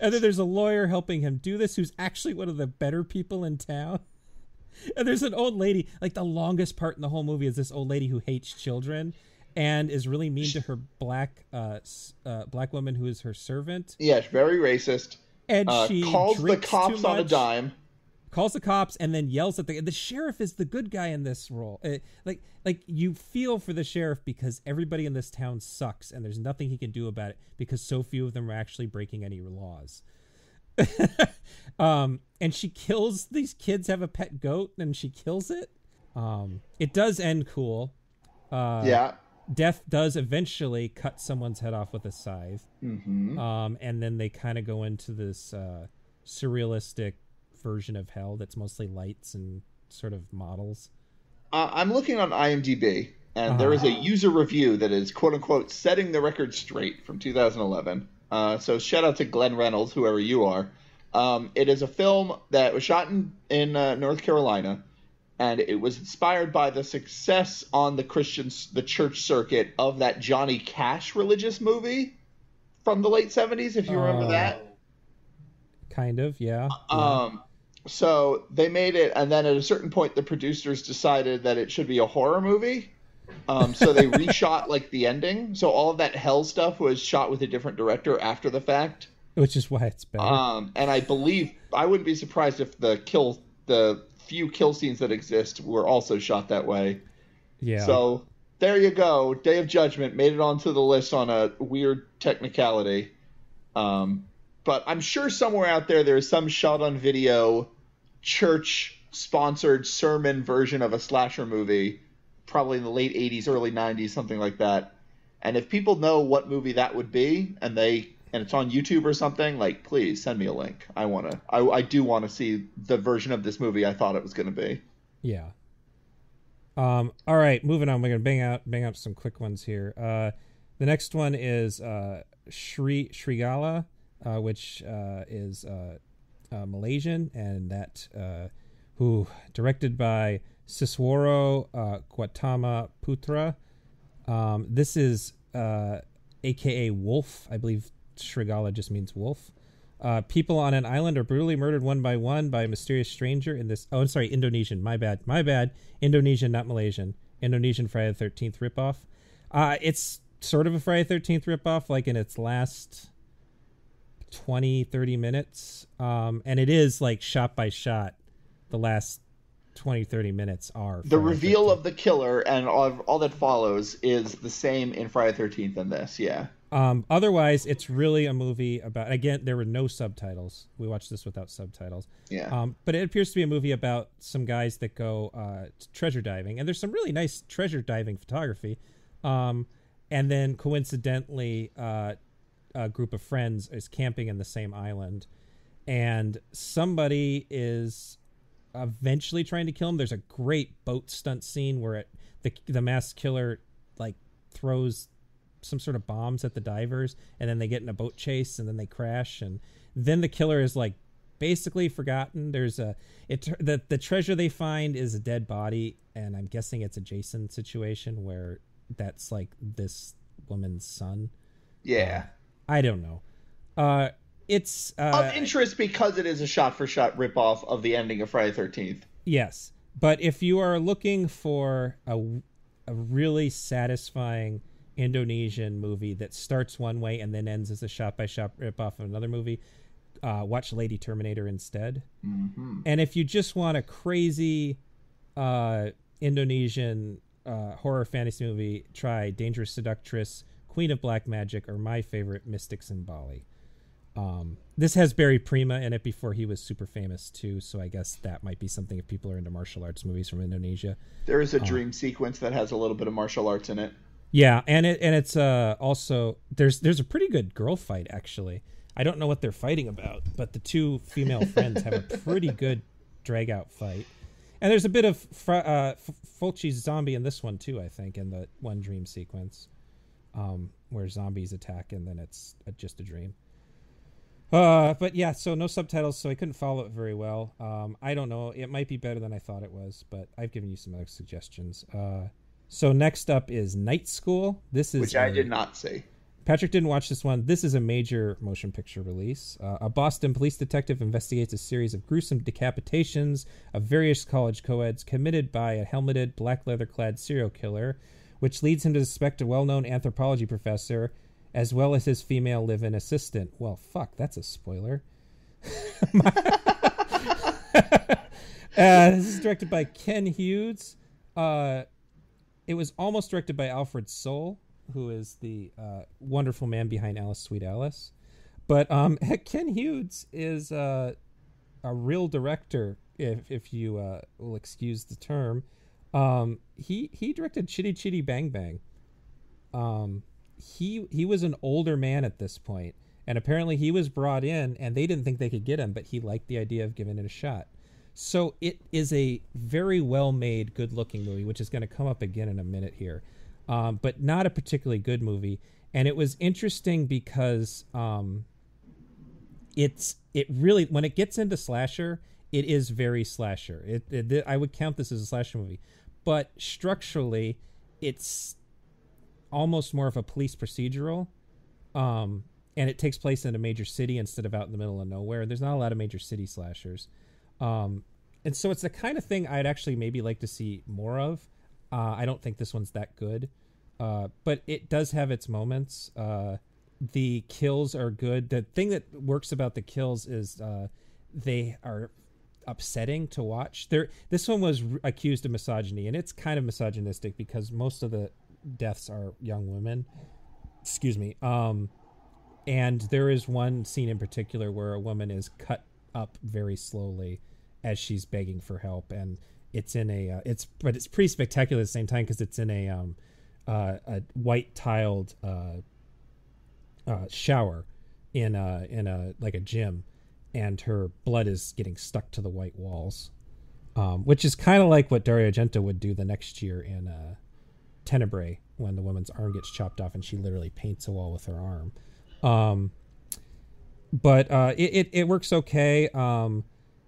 And then there's a lawyer helping him do this who's actually one of the better people in town. And there's an old lady, like the longest part in the whole movie is this old lady who hates children and is really mean to her black woman who is her servant. Yes, very racist. And she calls the cops on a dime. Calls the cops and then yells at the sheriff is the good guy in this role. Like you feel for the sheriff because everybody in this town sucks and there's nothing he can do about it because so few of them are actually breaking any laws. And she kills these kids have a pet goat and she kills it. It does end cool. Yeah. Death does eventually cut someone's head off with a scythe. Mm-hmm. And then they kind of go into this surrealistic version of hell that's mostly lights and sort of models. I'm looking on IMDb, and there is a user review that is quote-unquote setting the record straight from 2011. So shout out to Glenn Reynolds, whoever you are. It is a film that was shot in North Carolina, and it was inspired by the success on the church circuit of that Johnny Cash religious movie from the late 70s, if you remember that. Kind of, yeah. So they made it, and then at a certain point, the producers decided that it should be a horror movie. So they reshot like the ending. So all of that hell stuff was shot with a different director after the fact, which is why it's better. And I believe I wouldn't be surprised if the few kill scenes that exist were also shot that way. Yeah. So there you go. Day of Judgment made it onto the list on a weird technicality. But I'm sure somewhere out there is some shot on video church-sponsored sermon version of a slasher movie, probably in the late 80s, early 90s, something like that. And if people know what movie that would be, and it's on YouTube or something, like, please send me a link. I do want to see the version of this movie I thought it was going to be. Yeah. All right, moving on. We're going to bang out some quick ones here. The next one is Srigala, which is Malaysian, and that directed by Sisworo Gautama Putra. This is aka Wolf. I believe Srigala just means wolf. People on an island are brutally murdered one by one by a mysterious stranger in this... Oh, I'm sorry, Indonesian. My bad. Indonesian, not Malaysian. Indonesian Friday the 13th ripoff. It's sort of a Friday the 13th ripoff, like in its last 20-30 minutes. And it is like shot by shot. The last 20-30 minutes are... The reveal of the killer and all that follows is the same in Friday the 13th than this, yeah. Otherwise, it's really a movie about... Again, there were no subtitles. We watched this without subtitles. Yeah. But it appears to be a movie about some guys that go treasure diving. And there's some really nice treasure diving photography. And then, coincidentally, a group of friends is camping in the same island. And somebody is eventually trying to kill him. There's a great boat stunt scene where the masked killer like throws some sort of bombs at the divers, and then they get in a boat chase, and then they crash, and then the killer is like basically forgotten. There's the treasure they find is a dead body, and I'm guessing it's a Jason situation where that's like this woman's son. Yeah. I don't know. It's of interest because it is a shot-for-shot ripoff of the ending of Friday the 13th. Yes, but if you are looking for a really satisfying Indonesian movie that starts one way and then ends as a shot-by-shot ripoff of another movie, watch Lady Terminator instead. Mm-hmm. And if you just want a crazy Indonesian horror fantasy movie, try Dangerous Seductress, Queen of Black Magic, or my favorite, Mystics in Bali. This has Barry Prima in it before he was super famous too, so I guess that might be something if people are into martial arts movies from Indonesia. There is a dream sequence that has a little bit of martial arts in it. Yeah, and it's also there's a pretty good girl fight actually. I don't know what they're fighting about, but the two female friends have a pretty good drag out fight. And there's a bit of Fulci's zombie in this one too, I think, in the one dream sequence, where zombies attack and then it's just a dream. But yeah, so no subtitles, so I couldn't follow it very well. I don't know. It might be better than I thought it was, but I've given you some other suggestions. So next up is Night School. Which I did not see. Patrick didn't watch this one. This is a major motion picture release. A Boston police detective investigates a series of gruesome decapitations of various college co-eds committed by a helmeted, black leather-clad serial killer, which leads him to suspect a well-known anthropology professor, as well as his female live-in assistant. Well, fuck, that's a spoiler. This is directed by Ken Hughes. It was almost directed by Alfred Soule, who is the wonderful man behind Alice, Sweet Alice. But Ken Hughes is a real director, if you will excuse the term. He directed Chitty Chitty Bang Bang. He was an older man at this point, and apparently he was brought in, and they didn't think they could get him, but he liked the idea of giving it a shot. So it is a very well-made, good-looking movie, which is going to come up again in a minute here, but not a particularly good movie. And it was interesting because it really, when it gets into slasher, it is very slasher. I would count this as a slasher movie, but structurally, it's almost more of a police procedural, and it takes place in a major city instead of out in the middle of nowhere. There's not a lot of major city slashers, and so it's the kind of thing I'd actually maybe like to see more of. I don't think this one's that good, but it does have its moments. The kills are good. The thing that works about the kills is they are upsetting to watch. This one was accused of misogyny, and it's kind of misogynistic because most of the deaths are young women. Excuse me. And there is one scene in particular where a woman is cut up very slowly as she's begging for help, and it's in a it's pretty spectacular at the same time because it's in a white tiled shower in a like a gym, and her blood is getting stuck to the white walls, which is kind of like what Dario Argento would do the next year in Tenebrae, when the woman's arm gets chopped off and she literally paints a wall with her arm. But it works okay.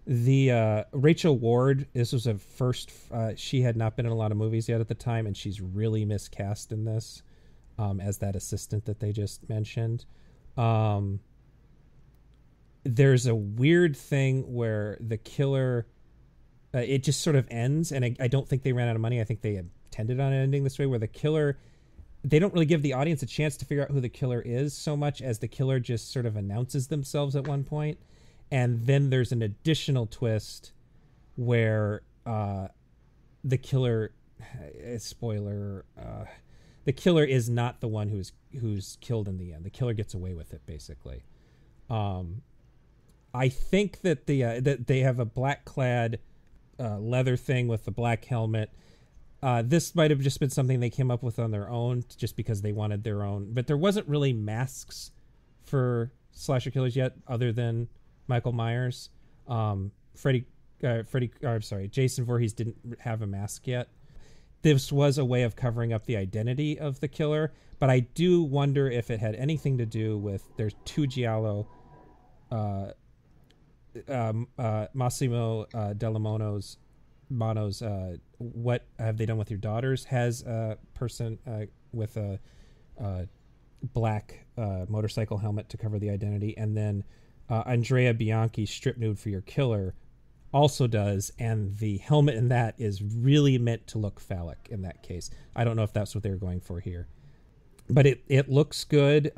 The Rachel Ward, this was a first. She had not been in a lot of movies yet at the time, and she's really miscast in this as that assistant that they just mentioned. There's a weird thing where the killer, it just sort of ends, and I don't think they ran out of money. I think they intended on ending this way, where the killer, they don't really give the audience a chance to figure out who the killer is so much as the killer just sort of announces themselves at one point. And then there's an additional twist where the killer, spoiler, the killer is not the one who's killed in the end. The killer gets away with it, basically. I think that that they have a black clad leather thing with the black helmet. This might have just been something they came up with on their own, just because they wanted their own. But there wasn't really masks for slasher killers yet, other than Michael Myers. Jason Voorhees didn't have a mask yet. This was a way of covering up the identity of the killer, but I do wonder if it had anything to do with there's two giallo. Massimo Della Mono's What Have They Done With Your Daughters has a person with a black motorcycle helmet to cover the identity, and then Andrea Bianchi's Strip Nude for Your Killer also does, and the helmet in that is really meant to look phallic in that case. I don't know if that's what they were going for here. but it looks good.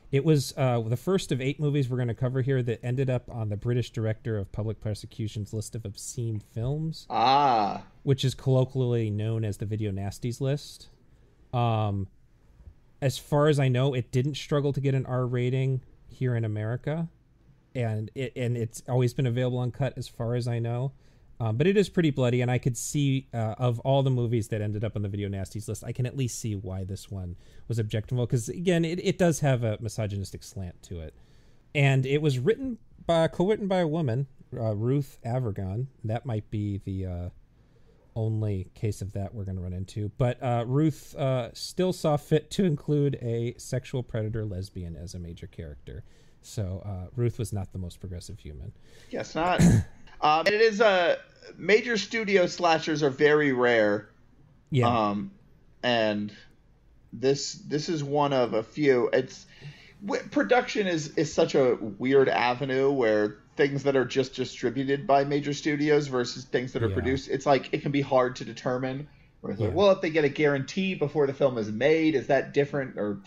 It was the first of 8 movies we're going to cover here that ended up on the British Director of Public Prosecution's list of obscene films. Which is colloquially known as the Video Nasties list. As far as I know, it didn't struggle to get an R rating here in America, and it's always been available uncut as far as I know. But it is pretty bloody, and I could see, of all the movies that ended up on the Video Nasties list, I can at least see why this one was objectionable, because, again, it does have a misogynistic slant to it. And it was co-written by a woman, Ruth Avergon. That might be the only case of that we're going to run into. But Ruth still saw fit to include a sexual predator lesbian as a major character. So Ruth was not the most progressive human. Guess not. And it is major studio slashers are very rare. Yeah. And this is one of a few. Production is such a weird avenue where things that are just distributed by major studios versus things that are produced, it's like it can be hard to determine. Where it's like, well, if they get a guarantee before the film is made, is that different or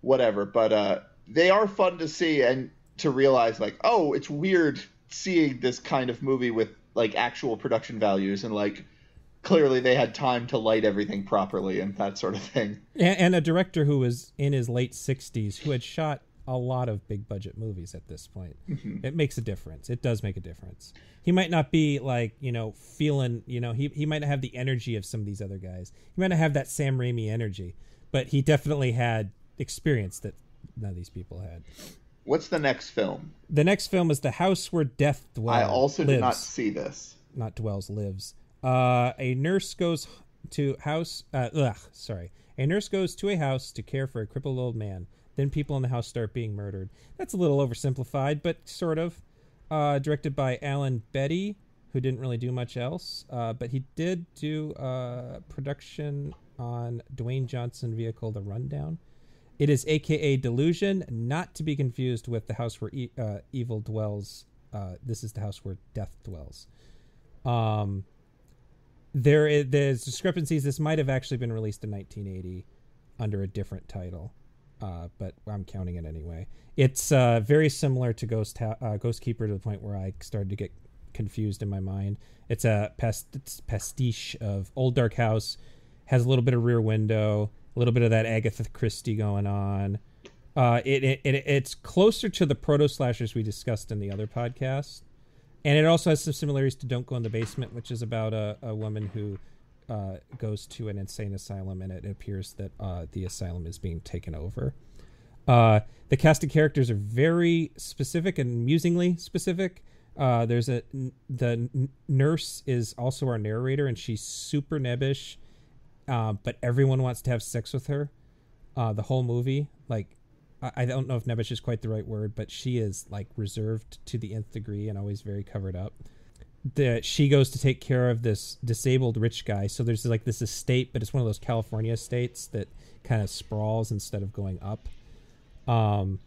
whatever? But they are fun to see and to realize, like, oh, it's weird seeing this kind of movie with like actual production values, and like clearly they had time to light everything properly and that sort of thing. And a director who was in his late 60s who had shot a lot of big budget movies at this point. Mm-hmm. It makes a difference. It does make a difference. He might not be like, feeling, he might not have the energy of some of these other guys. He might not have that Sam Raimi energy, but he definitely had experience that none of these people had. What's the next film? The next film is The House Where Death Dwells. I also did not see this. Not dwells, lives. A nurse goes to A nurse goes to a house to care for a crippled old man. Then people in the house start being murdered. That's a little oversimplified, but sort of. Directed by Alan Beattie, who didn't really do much else. But he did do production on Dwayne Johnson vehicle The Rundown. It is a.k.a. Delusion, not to be confused with The House Where Evil Dwells. This is The House Where Death Dwells. There's discrepancies. This might have actually been released in 1980 under a different title, but I'm counting it anyway. It's very similar to Ghostkeeper to the point where I started to get confused in my mind. It's a pastiche of Old Dark House, has a little bit of Rear Window, a little bit of that Agatha Christie going on. It's closer to the proto-slashers we discussed in the other podcast. And it also has some similarities to Don't Go in the Basement, which is about a woman who goes to an insane asylum, and it appears that the asylum is being taken over. The cast of characters are very specific and amusingly specific. The nurse is also our narrator, and she's super nebbish, but everyone wants to have sex with her the whole movie. Like, I don't know if nebbish is quite the right word, but she is like reserved to the nth degree and always very covered up. She goes to take care of this disabled rich guy. So there's like this estate, but it's one of those California estates that kind of sprawls instead of going up.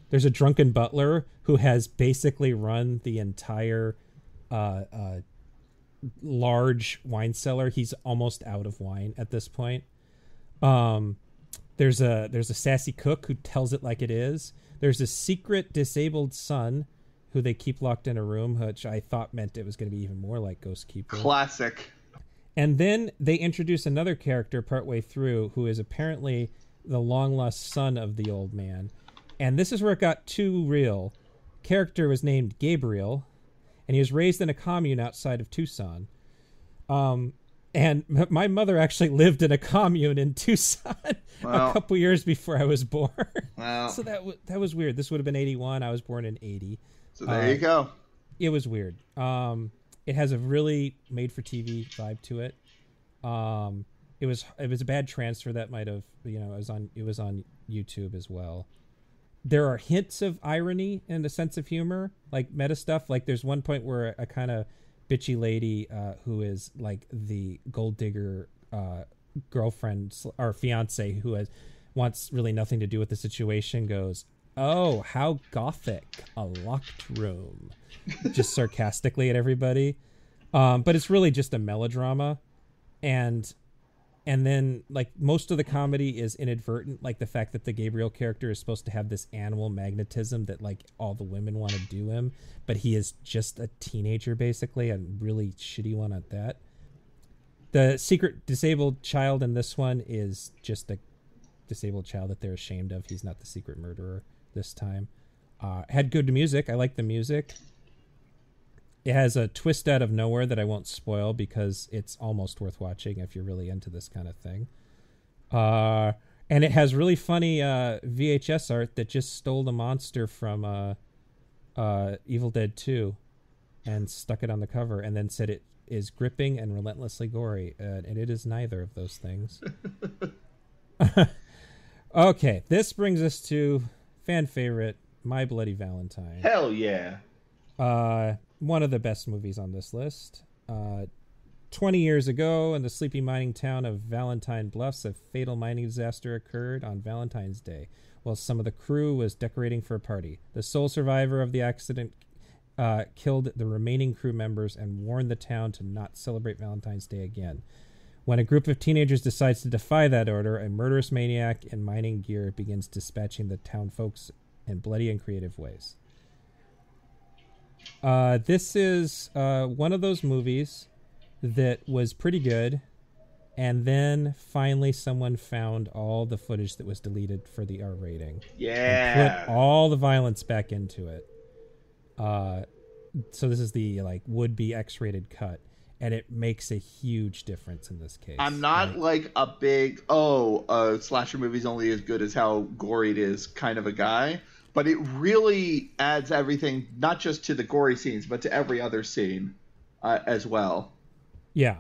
There's a drunken butler who has basically run the entire large wine cellar. He's almost out of wine at this point. There's a sassy cook who tells it like it is. There's a secret disabled son who they keep locked in a room, which I thought meant it was going to be even more like Ghostkeeper. Classic. And then they introduce another character partway through who is apparently the long-lost son of the old man. And this is where it got too real. Character was named Gabriel, and he was raised in a commune outside of Tucson. And my mother actually lived in a commune in Tucson a couple years before I was born. Wow. So that was weird. This would have been 81. I was born in 80. So there you go. It was weird. It has a really made-for-TV vibe to it. It was a bad transfer that might have, it was on YouTube as well. There are hints of irony and a sense of humor, like meta stuff. Like there's one point where a kind of bitchy lady who is like the gold digger girlfriend or fiance who wants really nothing to do with the situation goes, "Oh, how gothic, a locked room," just sarcastically at everybody. But it's really just a melodrama, and And then, like, most of the comedy is inadvertent, like the fact that the Gabriel character is supposed to have this animal magnetism that, like, all the women want to do him, but he is just a teenager, basically, a really shitty one at that. The secret disabled child in this one is just a disabled child that they're ashamed of. He's not the secret murderer this time. Had good music. I like the music. It has a twist out of nowhere that I won't spoil because it's almost worth watching if you're really into this kind of thing. And it has really funny VHS art that just stole the monster from Evil Dead 2 and stuck it on the cover and then said it is gripping and relentlessly gory. And it is neither of those things. Okay, this brings us to fan favorite, My Bloody Valentine. Hell yeah. One of the best movies on this list. 20 years ago, in the sleepy mining town of Valentine Bluffs, a fatal mining disaster occurred on Valentine's Day while some of the crew was decorating for a party. The sole survivor of the accident killed the remaining crew members and warned the town to not celebrate Valentine's Day again. When a group of teenagers decides to defy that order, a murderous maniac in mining gear begins dispatching the town folks in bloody and creative ways. This is one of those movies that was pretty good, and then finally someone found all the footage that was deleted for the R rating. Yeah. And put all the violence back into it. So this is the like would-be X-rated cut, and it makes a huge difference in this case. I'm not like a big slasher movie's only as good as how gory it is kind of a guy. But it really adds everything, not just to the gory scenes, but to every other scene as well. Yeah.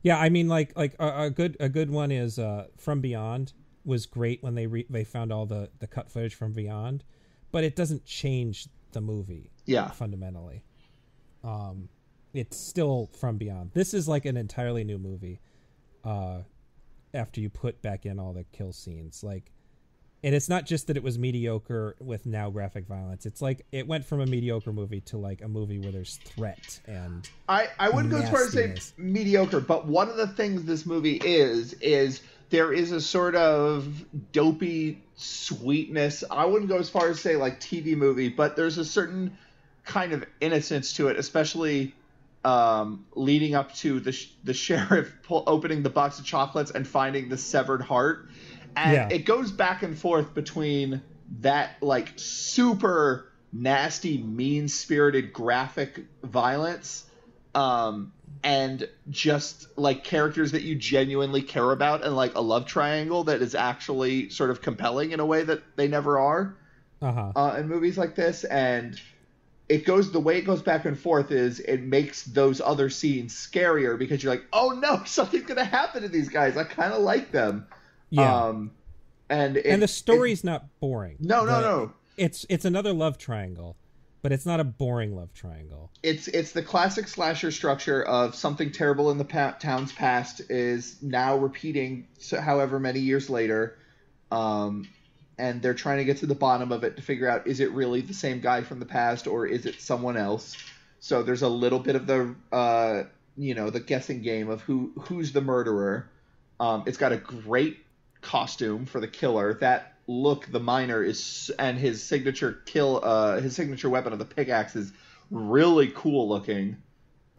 I mean, like a good one is From Beyond was great when they found all the cut footage from Beyond, but it doesn't change the movie. Yeah. Fundamentally, it's still From Beyond. This is like an entirely new movie. After you put back in all the kill scenes, like. And it's not just that it was mediocre with now graphic violence. It's like it went from a mediocre movie to like a movie where there's threat and I wouldn't go as far as say mediocre, but one of the things this movie is there is a sort of dopey sweetness. I wouldn't go as far as say like TV movie, but there's a certain kind of innocence to it, especially leading up to the sheriff opening the box of chocolates and finding the severed heart. And it goes back and forth between that like super nasty, mean-spirited graphic violence and just like characters that you genuinely care about and like a love triangle that is actually sort of compelling in a way that they never are in movies like this. And the way it goes back and forth is it makes those other scenes scarier because you're like, oh no, something's going to happen to these guys. I kind of like them. Yeah. And the story's not boring. No. It's another love triangle, but it's not a boring love triangle. It's the classic slasher structure of something terrible in the town's past is now repeating however many years later, and they're trying to get to the bottom of it to figure out, is it really the same guy from the past or is it someone else? So there's a little bit of the the guessing game of who's the murderer. It's got a great costume for the killer. That look, the miner is, and his signature weapon of the pickaxe is really cool looking.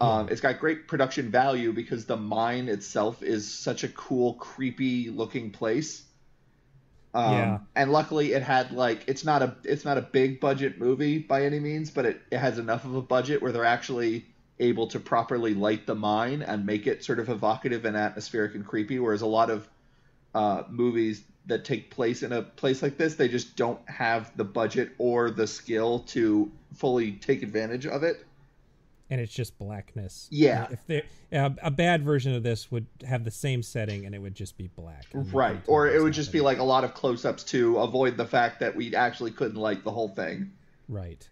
It's got great production value because the mine itself is such a cool, creepy looking place. And luckily it had like, it's not a big budget movie by any means, but it has enough of a budget where they're actually able to properly light the mine and make it sort of evocative and atmospheric and creepy, whereas a lot of movies that take place in a place like this, they just don't have the budget or the skill to fully take advantage of it. And it's just blackness. Yeah. If a bad version of this would have the same setting and it would just be black. Right. Or it would just be like a lot of close-ups to avoid the fact that we actually couldn't light the whole thing. Right.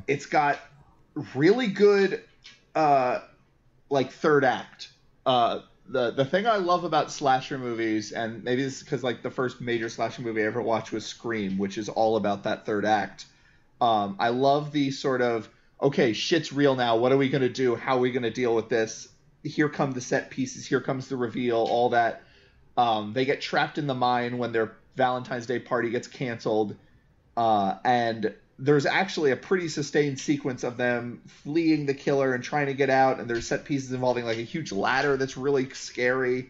It's got really good like third act. The thing I love about slasher movies, and maybe this is because like the first major slasher movie I ever watched was Scream, which is all about that third act. I love the sort of, okay, shit's real now. What are we going to do? How are we going to deal with this? here come the set pieces, here comes the reveal, all that. They get trapped in the mine when their Valentine's Day party gets canceled, and there's actually a pretty sustained sequence of them fleeing the killer and trying to get out, and there's set pieces involving like a huge ladder that's really scary.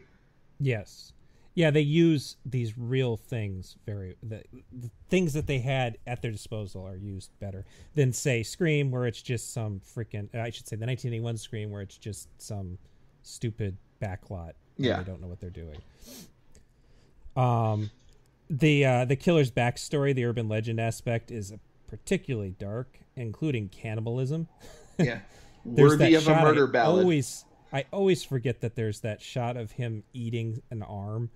Yes. Yeah, they use these real things the things that they had at their disposal are used better than, say, Scream, where it's just some freaking, I should say the 1981 Scream, where it's just some stupid backlot. Yeah. They don't know what they're doing. The killer's backstory, the urban legend aspect, is particularly dark, including cannibalism. Yeah. Worthy of a murder ballad. I always forget that there's that shot of him eating an arm.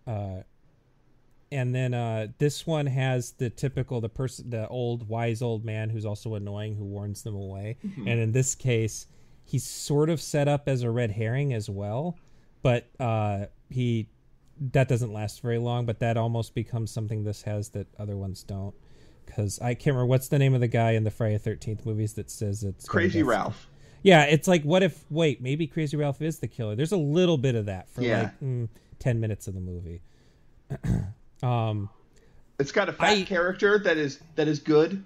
And then this one has the typical the wise old man who's also annoying, who warns them away. Mm-hmm. And in this case, he's sort of set up as a red herring as well, but that doesn't last very long. But that almost becomes something this has that other ones don't. Because I can't remember what's the name of the guy in the Friday the 13th movies that says it's Crazy Ralph. Yeah, it's like, what if? Wait, maybe Crazy Ralph is the killer. There's a little bit of that for 10 minutes of the movie. It's got a fat character that is good.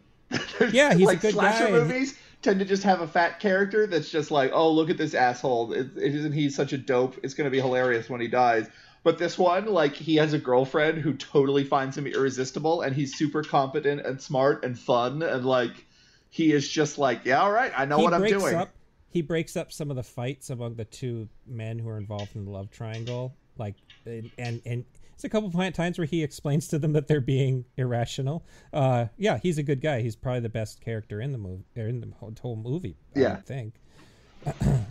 Yeah, he's like a good slasher guy. Movies tend to just have a fat character that's just like, oh, look at this asshole. Isn't he such a dope? It's going to be hilarious when he dies. But this one, like, he has a girlfriend who totally finds him irresistible, and he's super competent and smart and fun, and like, he is just like, yeah, all right, I know what I'm doing. He breaks up some of the fights among the two men who are involved in the love triangle. Like, and it's a couple of times where he explains to them that they're being irrational. Yeah, he's a good guy. He's probably the best character in the movie, or in the whole movie. I would think.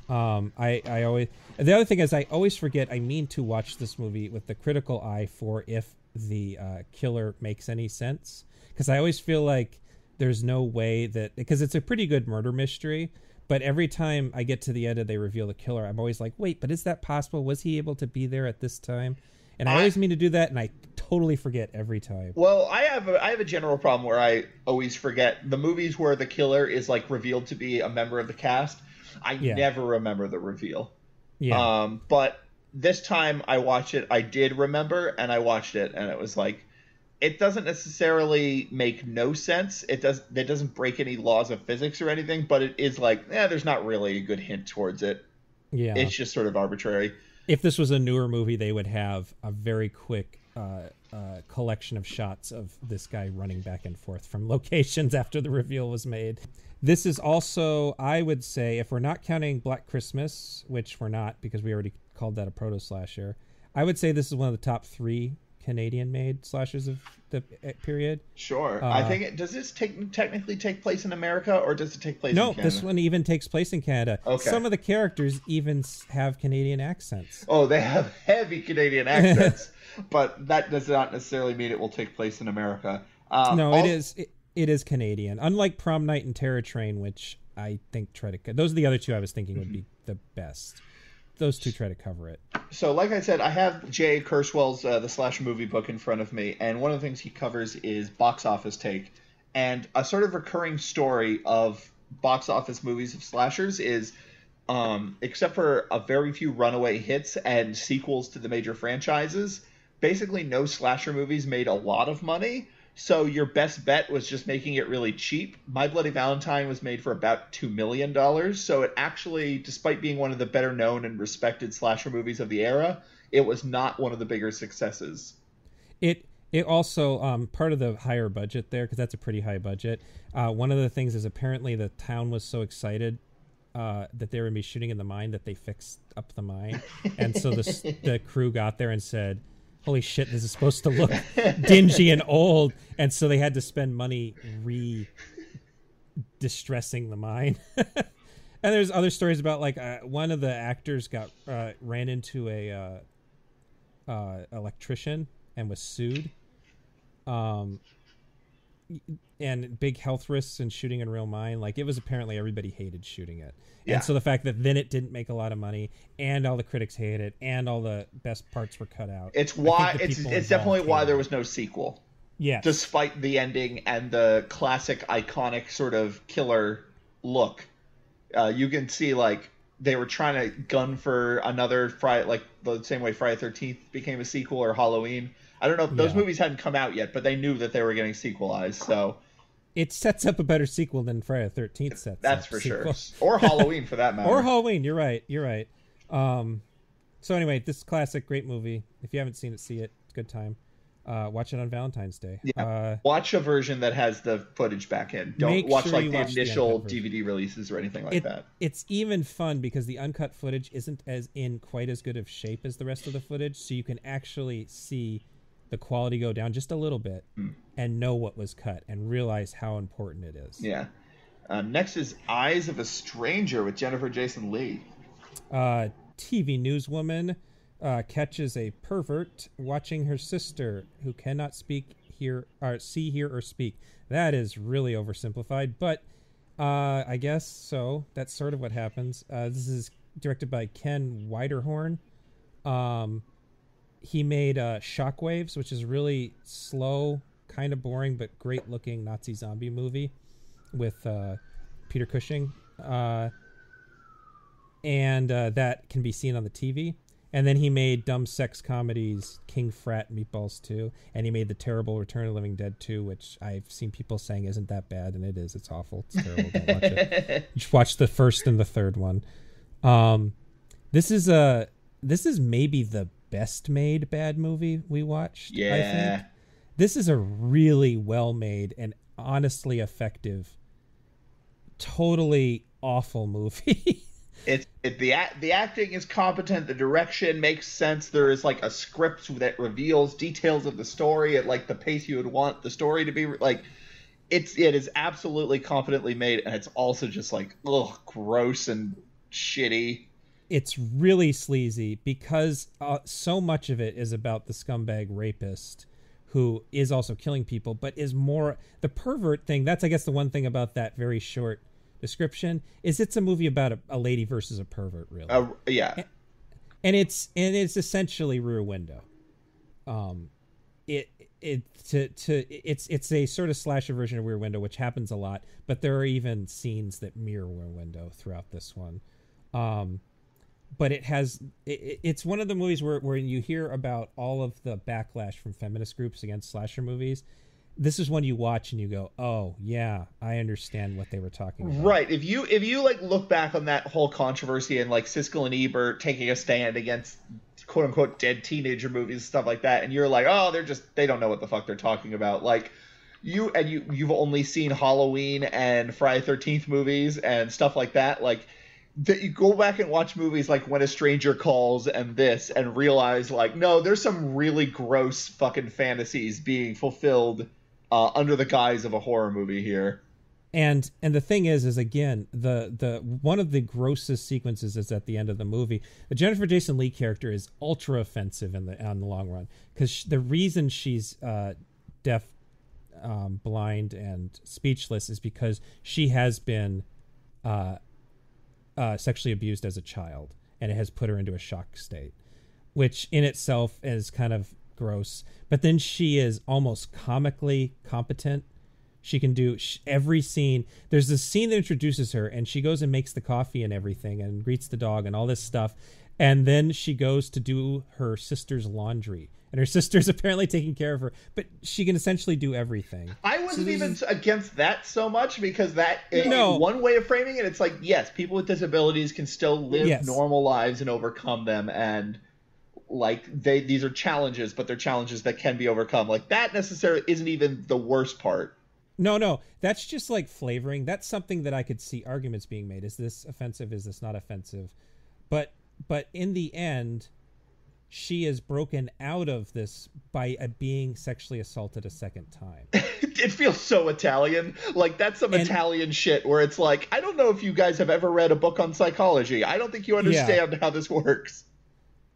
I always, the other thing is, I always forget I mean to watch this movie with the critical eye for if the killer makes any sense, because I always feel like there's no way that, because it's a pretty good murder mystery, but every time I get to the end and they reveal the killer, I'm always like, wait, but is that possible? Was he able to be there at this time? And I always mean to do that, and I totally forget every time. Well, I have a general problem where I always forget the movies where the killer is like revealed to be a member of the cast. I never remember the reveal. Yeah. But this time I watched it, I did remember, and I watched it, and it was like, it doesn't necessarily make no sense. It doesn't break any laws of physics or anything, but it is like, there's not really a good hint towards it. Yeah. It's just sort of arbitrary. If this was a newer movie, they would have a very quick collection of shots of this guy running back and forth from locations after the reveal was made. This is also, I would say, if we're not counting Black Christmas, which we're not because we already called that a proto-slasher, I would say this is one of the top 3 Canadian-made slashers of the period. Sure. I think does this technically take place in America, or does it take place in Canada? No, this one even takes place in Canada. Okay. Some of the characters even have Canadian accents. Oh, they have heavy Canadian accents, but that does not necessarily mean it will take place in America. It is Canadian. Unlike Prom Night and Terror Train, which I think those are the other two I was thinking would be the best. Those two try to cover it. So, like I said, I have Jay Kurzweil's The Slasher Movie Book in front of me, and one of the things he covers is box office take. And a sort of recurring story of box office movies of slashers is, except for a very few runaway hits and sequels to the major franchises, basically no slasher movies made a lot of money. So your best bet was just making it really cheap. My Bloody Valentine was made for about $2 million. So it actually, despite being one of the better known and respected slasher movies of the era, it was not one of the bigger successes. It also, part of the higher budget there, because that's a pretty high budget, one of the things is apparently the town was so excited that they were going to be shooting in the mine that they fixed up the mine. And so the crew got there and said, holy shit, this is supposed to look dingy and old. And so they had to spend money distressing the mine. And there's other stories about, like, one of the actors ran into a electrician and was sued. And big health risks in shooting in real mine. Like, it was apparently everybody hated shooting it. Yeah. And so the fact that then it didn't make a lot of money, and all the critics hated it, and all the best parts were cut out. It's definitely why there was no sequel. Yeah. Despite the ending and the classic iconic sort of killer look. You can see, like, they were trying to gun for another Friday, like the same way Friday 13th became a sequel, or Halloween. I don't know if those movies hadn't come out yet, but they knew that they were getting sequelized. So it sets up a better sequel than Friday the 13th sets. That's for sure. Or Halloween, for that matter. Or Halloween. You're right. So anyway, this classic, great movie. If you haven't seen it, see it. It's a good time. Watch it on Valentine's Day. Yeah. Watch a version that has the footage back in. Don't watch like the initial DVD releases or anything like that. It's even fun because the uncut footage isn't as in quite as good of shape as the rest of the footage, so you can actually see the quality go down just a little bit and know what was cut and realize how important it is. Yeah. Next is Eyes of a Stranger with Jennifer Jason Leigh. TV newswoman catches a pervert watching her sister who cannot see, hear, or speak. That is really oversimplified, but I guess so. That's sort of what happens. This is directed by Ken Wiederhorn. He made Shockwaves, which is really slow, kind of boring, but great-looking Nazi zombie movie with Peter Cushing. And that can be seen on the TV. And then he made dumb sex comedies, King Frat and Meatballs 2. And he made the terrible Return of the Living Dead 2, which I've seen people saying isn't that bad, and it is. It's awful. It's terrible. Don't watch it. Just watch the first and the third one. This is maybe the best made bad movie we watched. Yeah. I think. This is a really well made and honestly effective, totally awful movie. The acting is competent. The direction makes sense. There is like a script that reveals details of the story at like the pace you would want the story to be. Like, it is absolutely competently made, and it's also just like gross and shitty. It's really sleazy because so much of it is about the scumbag rapist who is also killing people, but is more the pervert thing. That's, I guess, the one thing about that very short description is it's a movie about a lady versus a pervert, really. Yeah. And it's essentially Rear Window. It's a sort of slasher version of Rear Window, which happens a lot, but there are even scenes that mirror Rear Window throughout this one. But it's one of the movies where you hear about all of the backlash from feminist groups against slasher movies. This is one you watch and you go, oh yeah, I understand what they were talking about. Right. If you like look back on that whole controversy and like Siskel and Ebert taking a stand against quote unquote dead teenager movies and stuff like that, and you're like, oh, they don't know what the fuck they're talking about. Like you've only seen Halloween and Friday 13th movies and stuff like that. Like that you go back and watch movies like When a Stranger Calls and this and realize like, no, there's some really gross fucking fantasies being fulfilled under the guise of a horror movie here. And the thing is again, the one of the grossest sequences is at the end of the movie. The Jennifer Jason Leigh character is ultra offensive on the long run, because the reason she's deaf, blind, and speechless is because she has been sexually abused as a child, and it has put her into a shock state, which in itself is kind of gross. But then she is almost comically competent. She can do every scene. There's this scene that introduces her, and she goes and makes the coffee and everything and greets the dog and all this stuff. And then she goes to do her sister's laundry, and her sister's apparently taking care of her, but she can essentially do everything. I wasn't even against that so much, because one way of framing it, it's like, yes, people with disabilities can still live normal lives and overcome them, and like these are challenges, but they're challenges that can be overcome. Like that necessarily isn't even the worst part. No, that's just like flavoring. That's something that I could see arguments being made. Is this offensive? Is this not offensive? But in the end, she is broken out of this by being sexually assaulted a second time. It feels so Italian. Like that's some Italian shit where it's like, I don't know if you guys have ever read a book on psychology. I don't think you understand how this works.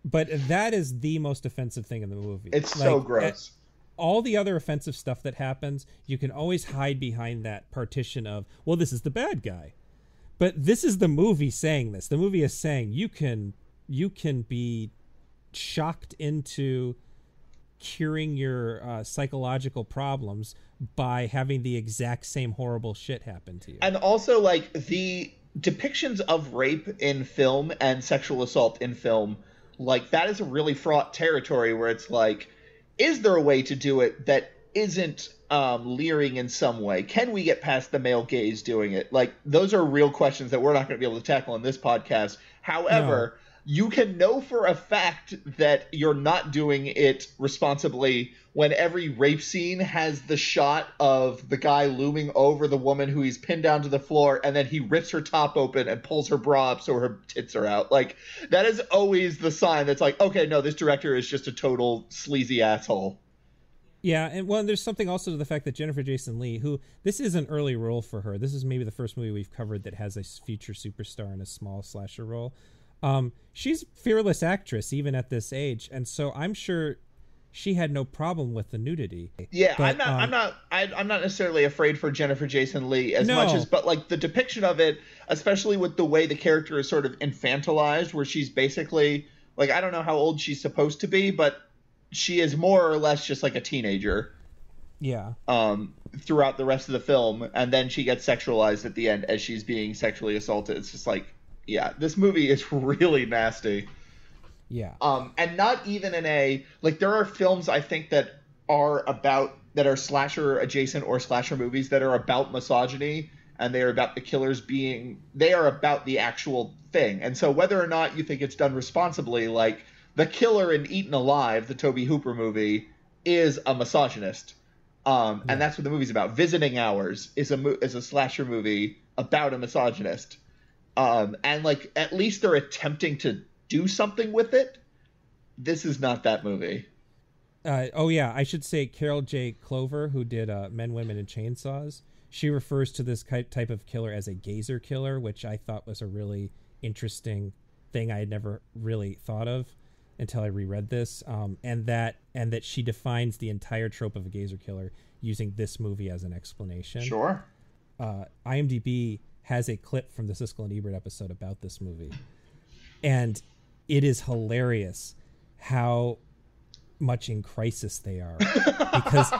But that is the most offensive thing in the movie. It's so gross. All the other offensive stuff that happens, you can always hide behind that partition of, well, this is the bad guy. But this is the movie saying this. The movie is saying you can be shocked into curing your psychological problems by having the exact same horrible shit happen to you. And also, like, the depictions of rape in film and sexual assault in film, like, that is a really fraught territory where it's like, is there a way to do it that isn't leering in some way? Can we get past the male gaze doing it? Like, those are real questions that we're not going to be able to tackle in this podcast. However, you can know for a fact that you're not doing it responsibly when every rape scene has the shot of the guy looming over the woman who he's pinned down to the floor, and then he rips her top open and pulls her bra up so her tits are out. Like, that is always the sign that's like, okay, no, this director is just a total sleazy asshole. Yeah, and well, there's something also to the fact that Jennifer Jason Leigh, who, this is an early role for her. This is maybe the first movie we've covered that has a future superstar in a small slasher role. She's a fearless actress even at this age, and so I'm sure she had no problem with the nudity. Yeah, but, I'm not necessarily afraid for Jennifer Jason Leigh as much as, but like the depiction of it, especially with the way the character is sort of infantilized, where she's basically like, I don't know how old she's supposed to be, but she is more or less just like a teenager. Yeah. Throughout the rest of the film, and then she gets sexualized at the end as she's being sexually assaulted. It's just like, yeah, this movie is really nasty. Yeah. And not even in a, like, there are films I think that are slasher adjacent or slasher movies that are about misogyny, and they are about the killers they are about the actual thing. And so whether or not you think it's done responsibly, like the killer in Eaten Alive, the Tobe Hooper movie, is a misogynist. And that's what the movie's about. Visiting Hours is a slasher movie about a misogynist. And like, at least they're attempting to do something with it. This is not that movie. I should say Carol J. Clover, who did Men, Women, and Chainsaws, she refers to this type of killer as a gazer killer, which I thought was a really interesting thing I had never really thought of until I reread this. And that she defines the entire trope of a gazer killer using this movie as an explanation. Sure. IMDb has a clip from the Siskel and Ebert episode about this movie, and it is hilarious how much in crisis they are, because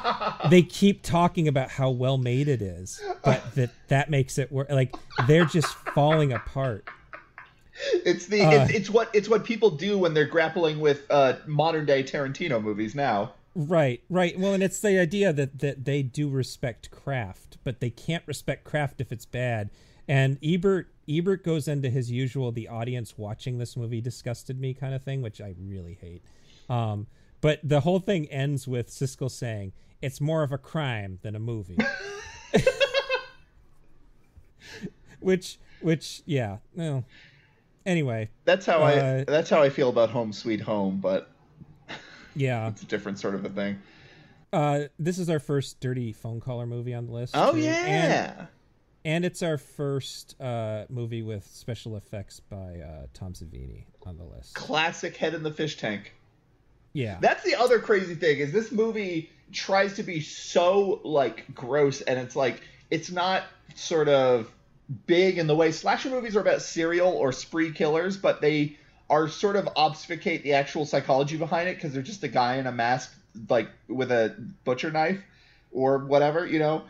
they keep talking about how well made it is, but that makes it work. Like, they're just falling apart. It's what people do when they're grappling with modern day Tarantino movies now. Right. Well, and it's the idea that they do respect craft, but they can't respect craft if it's bad. And Ebert goes into his usual, the audience watching this movie disgusted me kind of thing, which I really hate. But the whole thing ends with Siskel saying, it's more of a crime than a movie. which, yeah. Well, anyway. That's how I feel about Home Sweet Home, but yeah, it's a different sort of a thing. This is our first Dirty Phone Caller movie on the list. Oh, too. yeah. And it's our first movie with special effects by Tom Savini on the list. Classic head in the fish tank. Yeah. That's the other crazy thing, is this movie tries to be so, like, gross, and it's like, it's not sort of big in the way slasher movies are about serial or spree killers, but they are sort of obfuscate the actual psychology behind it, because they're just a guy in a mask, like, with a butcher knife or whatever, you know?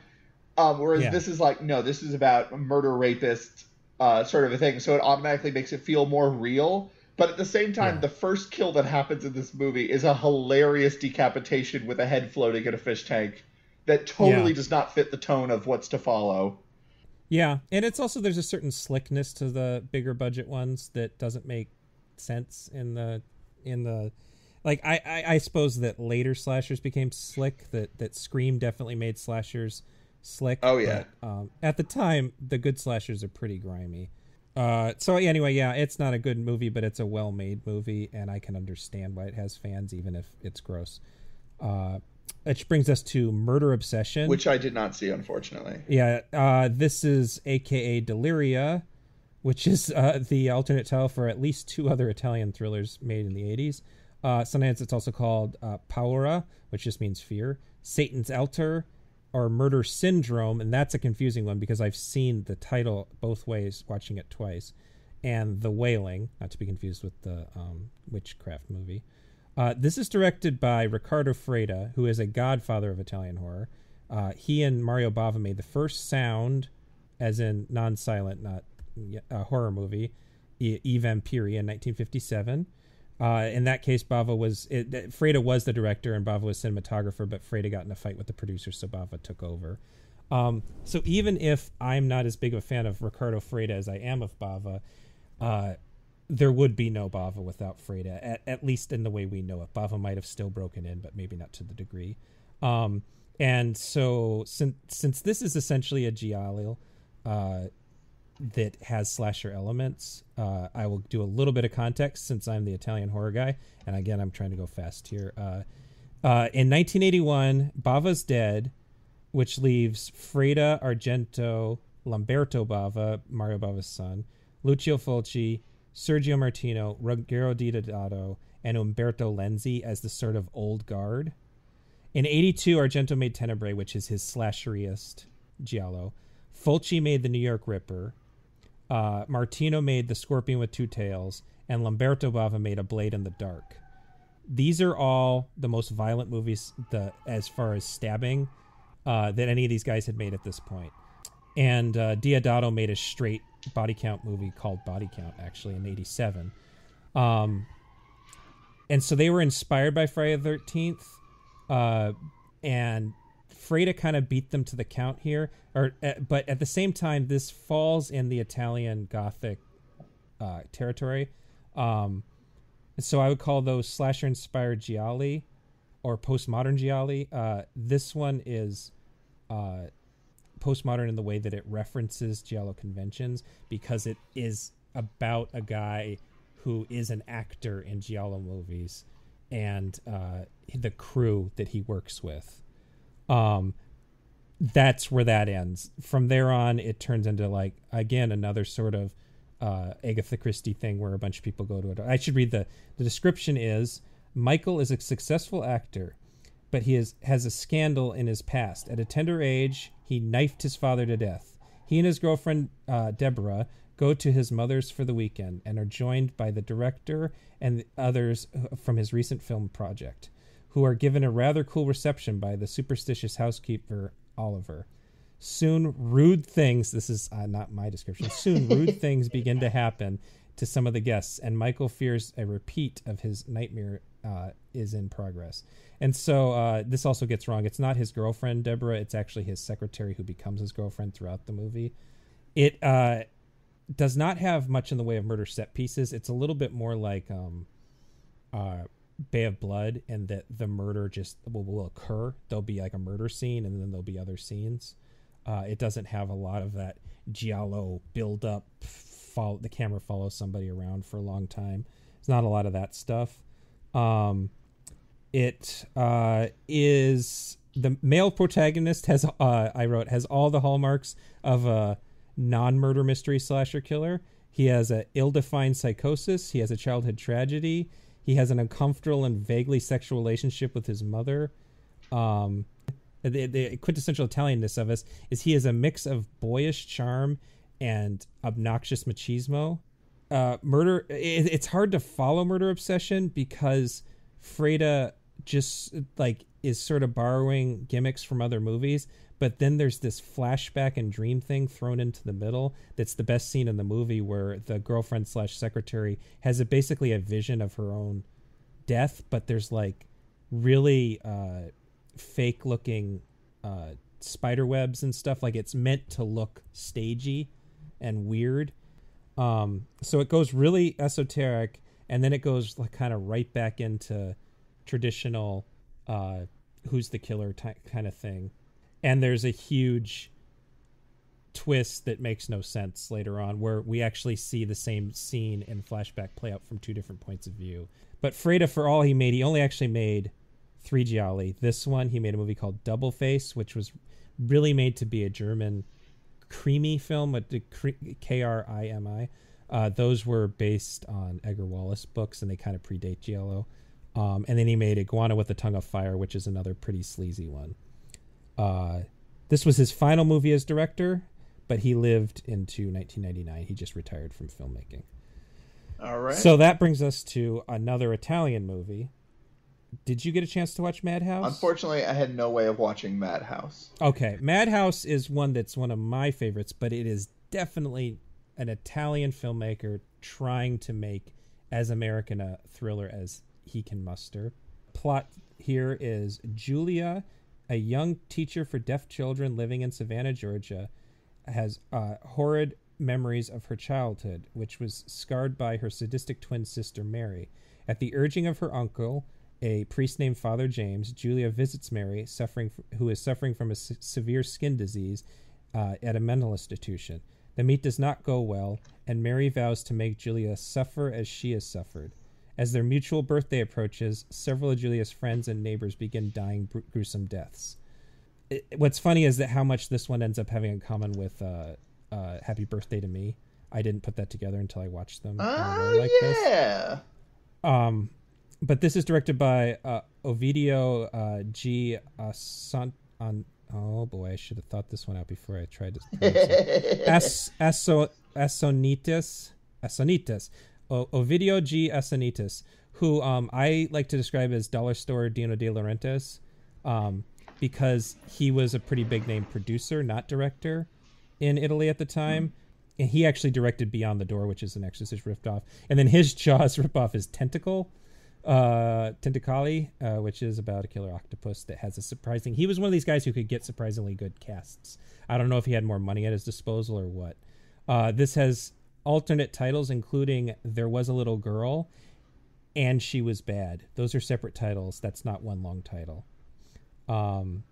Whereas this is like, no, this is about a murder rapist sort of a thing. So it automatically makes it feel more real. But at the same time, the first kill that happens in this movie is a hilarious decapitation with a head floating in a fish tank that totally does not fit the tone of what's to follow. Yeah, and it's also, there's a certain slickness to the bigger budget ones that doesn't make sense in the like, I suppose that later slashers became slick, that Scream definitely made slashers slick. Oh yeah. But, at the time, the good slashers are pretty grimy. So anyway, yeah, it's not a good movie, but it's a well-made movie, and I can understand why it has fans, even if it's gross. Which brings us to Murder Obsession, which I did not see, unfortunately. Yeah, this is AKA Deliria, which is the alternate title for at least two other Italian thrillers made in the 80s. Sometimes it's also called Paura, which just means fear, Satan's Altar, or Murder Syndrome, and that's a confusing one because I've seen the title both ways, watching it twice, and The Wailing, not to be confused with the witchcraft movie. This is directed by Ricardo Freda, who is a godfather of Italian horror. He and Mario Bava made the first sound, as in non-silent, not horror movie, I Vampiri in 1957. In that case, Freda was the director and Bava was cinematographer, but Freda got in a fight with the producer, so Bava took over. So even if I'm not as big of a fan of Ricardo Freda as I am of Bava, there would be no Bava without Freda, at least in the way we know it. Bava might have still broken in, but maybe not to the degree. And so since this is essentially a giallo that has slasher elements, I will do a little bit of context since I'm the Italian horror guy. And again, I'm trying to go fast here. In 1981, Bava's dead, which leaves Freda, Argento, Lamberto Bava, Mario Bava's son, Lucio Fulci, Sergio Martino, Ruggero Deodato, and Umberto Lenzi as the sort of old guard. In 82, Argento made Tenebrae, which is his slasheriest giallo. Fulci made The New York Ripper. Martino made The Scorpion with Two Tails, and Lamberto Bava made A Blade in the Dark. These are all the most violent movies as far as stabbing that any of these guys had made at this point. And Deodato made a straight body count movie called Body Count, actually, in 87. And so they were inspired by Friday the 13th, and Freda kind of beat them to the count here. But at the same time, this falls in the Italian Gothic territory. So I would call those slasher-inspired gialli or postmodern gialli. This one is postmodern in the way that it references giallo conventions because it is about a guy who is an actor in giallo movies and the crew that he works with. That's where that ends. From there on, it turns into, like, again, another sort of Agatha Christie thing where a bunch of people go to it. I should read the description is, Michael is a successful actor, but he has a scandal in his past. At a tender age, he knifed his father to death. He and his girlfriend, Deborah, go to his mother's for the weekend and are joined by the director and the others from his recent film project, who are given a rather cool reception by the superstitious housekeeper, Oliver. Soon, rude things, this is not my description, soon rude things begin to happen to some of the guests, and Michael fears a repeat of his nightmare is in progress. And so this also gets wrong. It's not his girlfriend, Deborah. It's actually his secretary who becomes his girlfriend throughout the movie. It does not have much in the way of murder set pieces. It's a little bit more like Bay of Blood, and that the murder just will occur. There'll be like a murder scene, and then there'll be other scenes. It doesn't have a lot of that giallo build-up, the camera follows somebody around for a long time. There's not a lot of that stuff. It is the male protagonist has all the hallmarks of a non-murder mystery slasher killer. He has an ill-defined psychosis. He has a childhood tragedy. He has an uncomfortable and vaguely sexual relationship with his mother. The quintessential Italianness of us is he is a mix of boyish charm and obnoxious machismo. Murder. It's hard to follow murder obsession because Freda just like is sort of borrowing gimmicks from other movies, but then there's this flashback and dream thing thrown into the middle that's the best scene in the movie, where the girlfriend / secretary has basically a vision of her own death, but there's like really fake looking spider webs and stuff. Like, it's meant to look stagey and weird. So it goes really esoteric, and then it goes like kind of right back into traditional who's the killer kind of thing. And there's a huge twist that makes no sense later on, where we actually see the same scene in flashback play out from two different points of view. But Freda, for all he made, he only actually made 3 gialli. This one, he made a movie called Double Face, which was really made to be a German creamy film, Krimi. Those were based on Edgar Wallace books, and they kind of predate giallo. And then he made Iguana with a Tongue of Fire, which is another pretty sleazy one. This was his final movie as director, but he lived into 1999. He just retired from filmmaking. All right. So that brings us to another Italian movie. Did you get a chance to watch Madhouse? Unfortunately, I had no way of watching Madhouse. Okay. Madhouse is one that's one of my favorites, but it is definitely an Italian filmmaker trying to make as American a thriller as he can muster. Plot here is Julia, a young teacher for deaf children living in Savannah, Georgia, has horrid memories of her childhood, which was scarred by her sadistic twin sister, Mary. At the urging of her uncle, a priest named Father James, Julia visits Mary, who is suffering from a severe skin disease at a mental institution. The meet does not go well, and Mary vows to make Julia suffer as she has suffered. As their mutual birthday approaches, several of Julia's friends and neighbors begin dying gruesome deaths. What's funny is that how much this one ends up having in common with Happy Birthday to Me. I didn't put that together until I watched them. Yeah. But this is directed by Ovidio G. Oh boy, I should have thought this one out before I tried to pronounce it. Assonitis. Ovidio G. Assonitis, who I like to describe as Dollar Store Dino De Laurentiis, because he was a pretty big name producer, not director, in Italy at the time. And he actually directed Beyond the Door, which is an Exorcist ripoff. And then his Jaws ripoff is Tentacoli, which is about a killer octopus that has a surprising... He was one of these guys who could get surprisingly good casts. I don't know if he had more money at his disposal or what. This has alternate titles, including There Was a Little Girl and She Was Bad. Those are separate titles. That's not one long title. And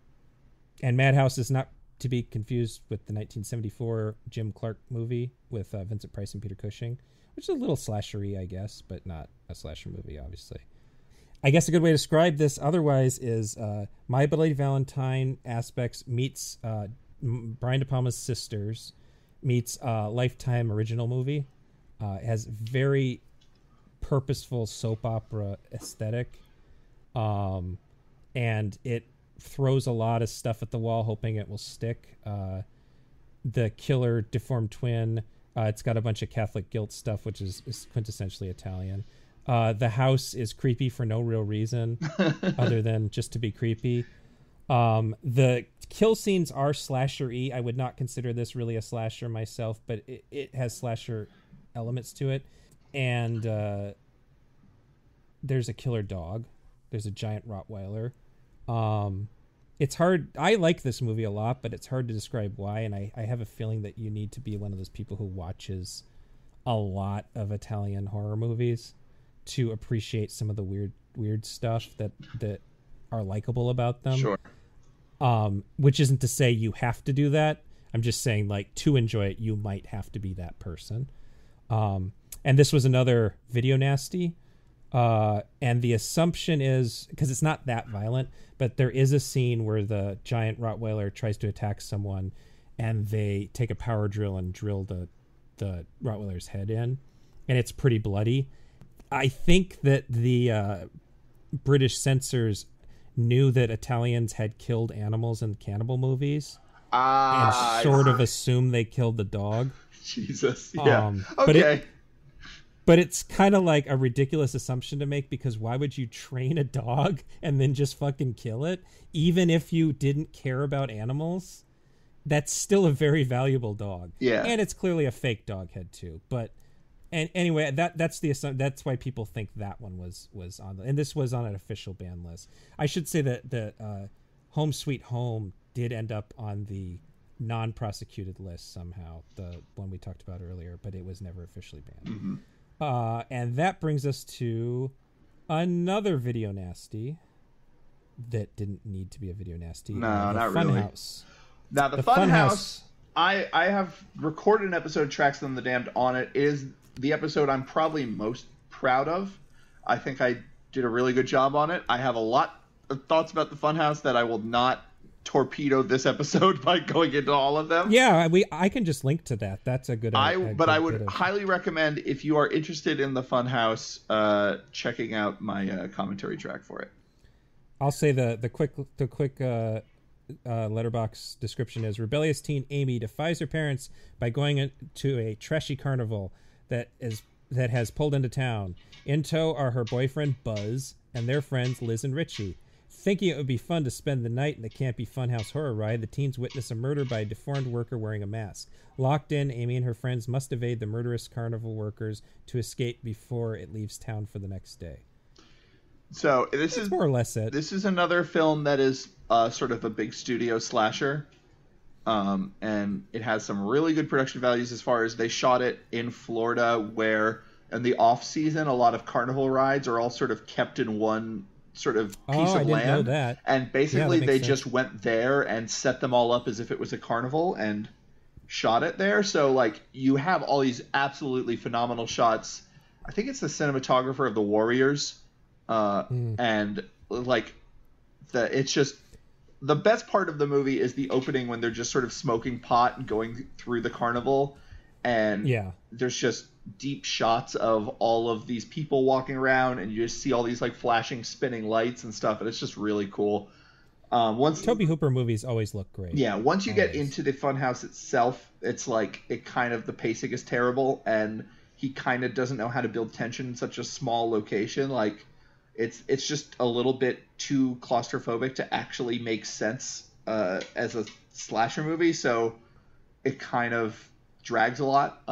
Madhouse is not to be confused with the 1974 Jim Clark movie with Vincent Price and Peter Cushing, which is a little slashery, I guess, but not a slasher movie, obviously. I guess a good way to describe this otherwise is My Bloody Valentine aspects meets Brian De Palma's Sisters meets Lifetime original movie. It has very purposeful soap opera aesthetic. And it throws a lot of stuff at the wall, hoping it will stick. The killer deformed twin. It's got a bunch of Catholic guilt stuff, which is quintessentially Italian. The house is creepy for no real reason other than just to be creepy. The kill scenes are slasher-y. I would not consider this really a slasher myself, but it has slasher elements to it. And there's a killer dog. There's a giant Rottweiler. It's hard. I like this movie a lot, but it's hard to describe why. And I have a feeling that you need to be one of those people who watches a lot of Italian horror movies to appreciate some of the weird stuff that are likable about them. Sure. Which isn't to say you have to do that. I'm just saying, like, to enjoy it, you might have to be that person. And this was another video nasty. And the assumption is, because it's not that violent, but there is a scene where the giant Rottweiler tries to attack someone and they take a power drill and drill the Rottweiler's head in. And it's pretty bloody. I think that the British censors knew that Italians had killed animals in cannibal movies and sort of assumed they killed the dog. Jesus. Yeah. Okay. But it's kind of like a ridiculous assumption to make, because why would you train a dog and then just fucking kill it? Even if you didn't care about animals, that's still a very valuable dog. Yeah. And it's clearly a fake dog head too. But and anyway, that's why people think that one was on and this was on an official ban list. I should say that Home Sweet Home did end up on the non-prosecuted list somehow, the one we talked about earlier, but it was never officially banned. Mm-hmm. And that brings us to another video nasty that didn't need to be a video nasty. No, not really. Funhouse. Now, the Funhouse, I have recorded an episode of Tracks on the Damned on it. It is the episode I'm probably most proud of. I think I did a really good job on it. I have a lot of thoughts about the Funhouse that I will not torpedo this episode by going into all of them. Yeah, I can just link to that. That's a good. I would highly recommend, if you are interested in the Funhouse, checking out my commentary track for it. I'll say the quick letterbox description is: rebellious teen Amy defies her parents by going to a trashy carnival that has pulled into town. In tow are her boyfriend Buzz and their friends Liz and Richie. Thinking it would be fun to spend the night in the campy Funhouse horror ride, the teens witness a murder by a deformed worker wearing a mask. Locked in, Amy and her friends must evade the murderous carnival workers to escape before it leaves town for the next day. So this is more or less it. This is another film that is sort of a big studio slasher. And it has some really good production values as far as they shot it in Florida, where in the off season a lot of carnival rides are all sort of kept in one sort of piece of land. I didn't know that. And basically they sense. just went there and set them all up as if it was a carnival and shot it there. So like you have all these absolutely phenomenal shots. I think it's the cinematographer of The Warriors. And like it's just the best part of the movie is the opening when they're just sort of smoking pot and going through the carnival, and there's just deep shots of all of these people walking around, and you just see all these like flashing spinning lights and stuff, and it's just really cool. Once Tobe Hooper movies always look great. Once you get into the Funhouse itself, it's like the pacing is terrible, and he kind of doesn't know how to build tension in such a small location. Like it's just a little bit too claustrophobic to actually make sense as a slasher movie, so it kind of drags a lot.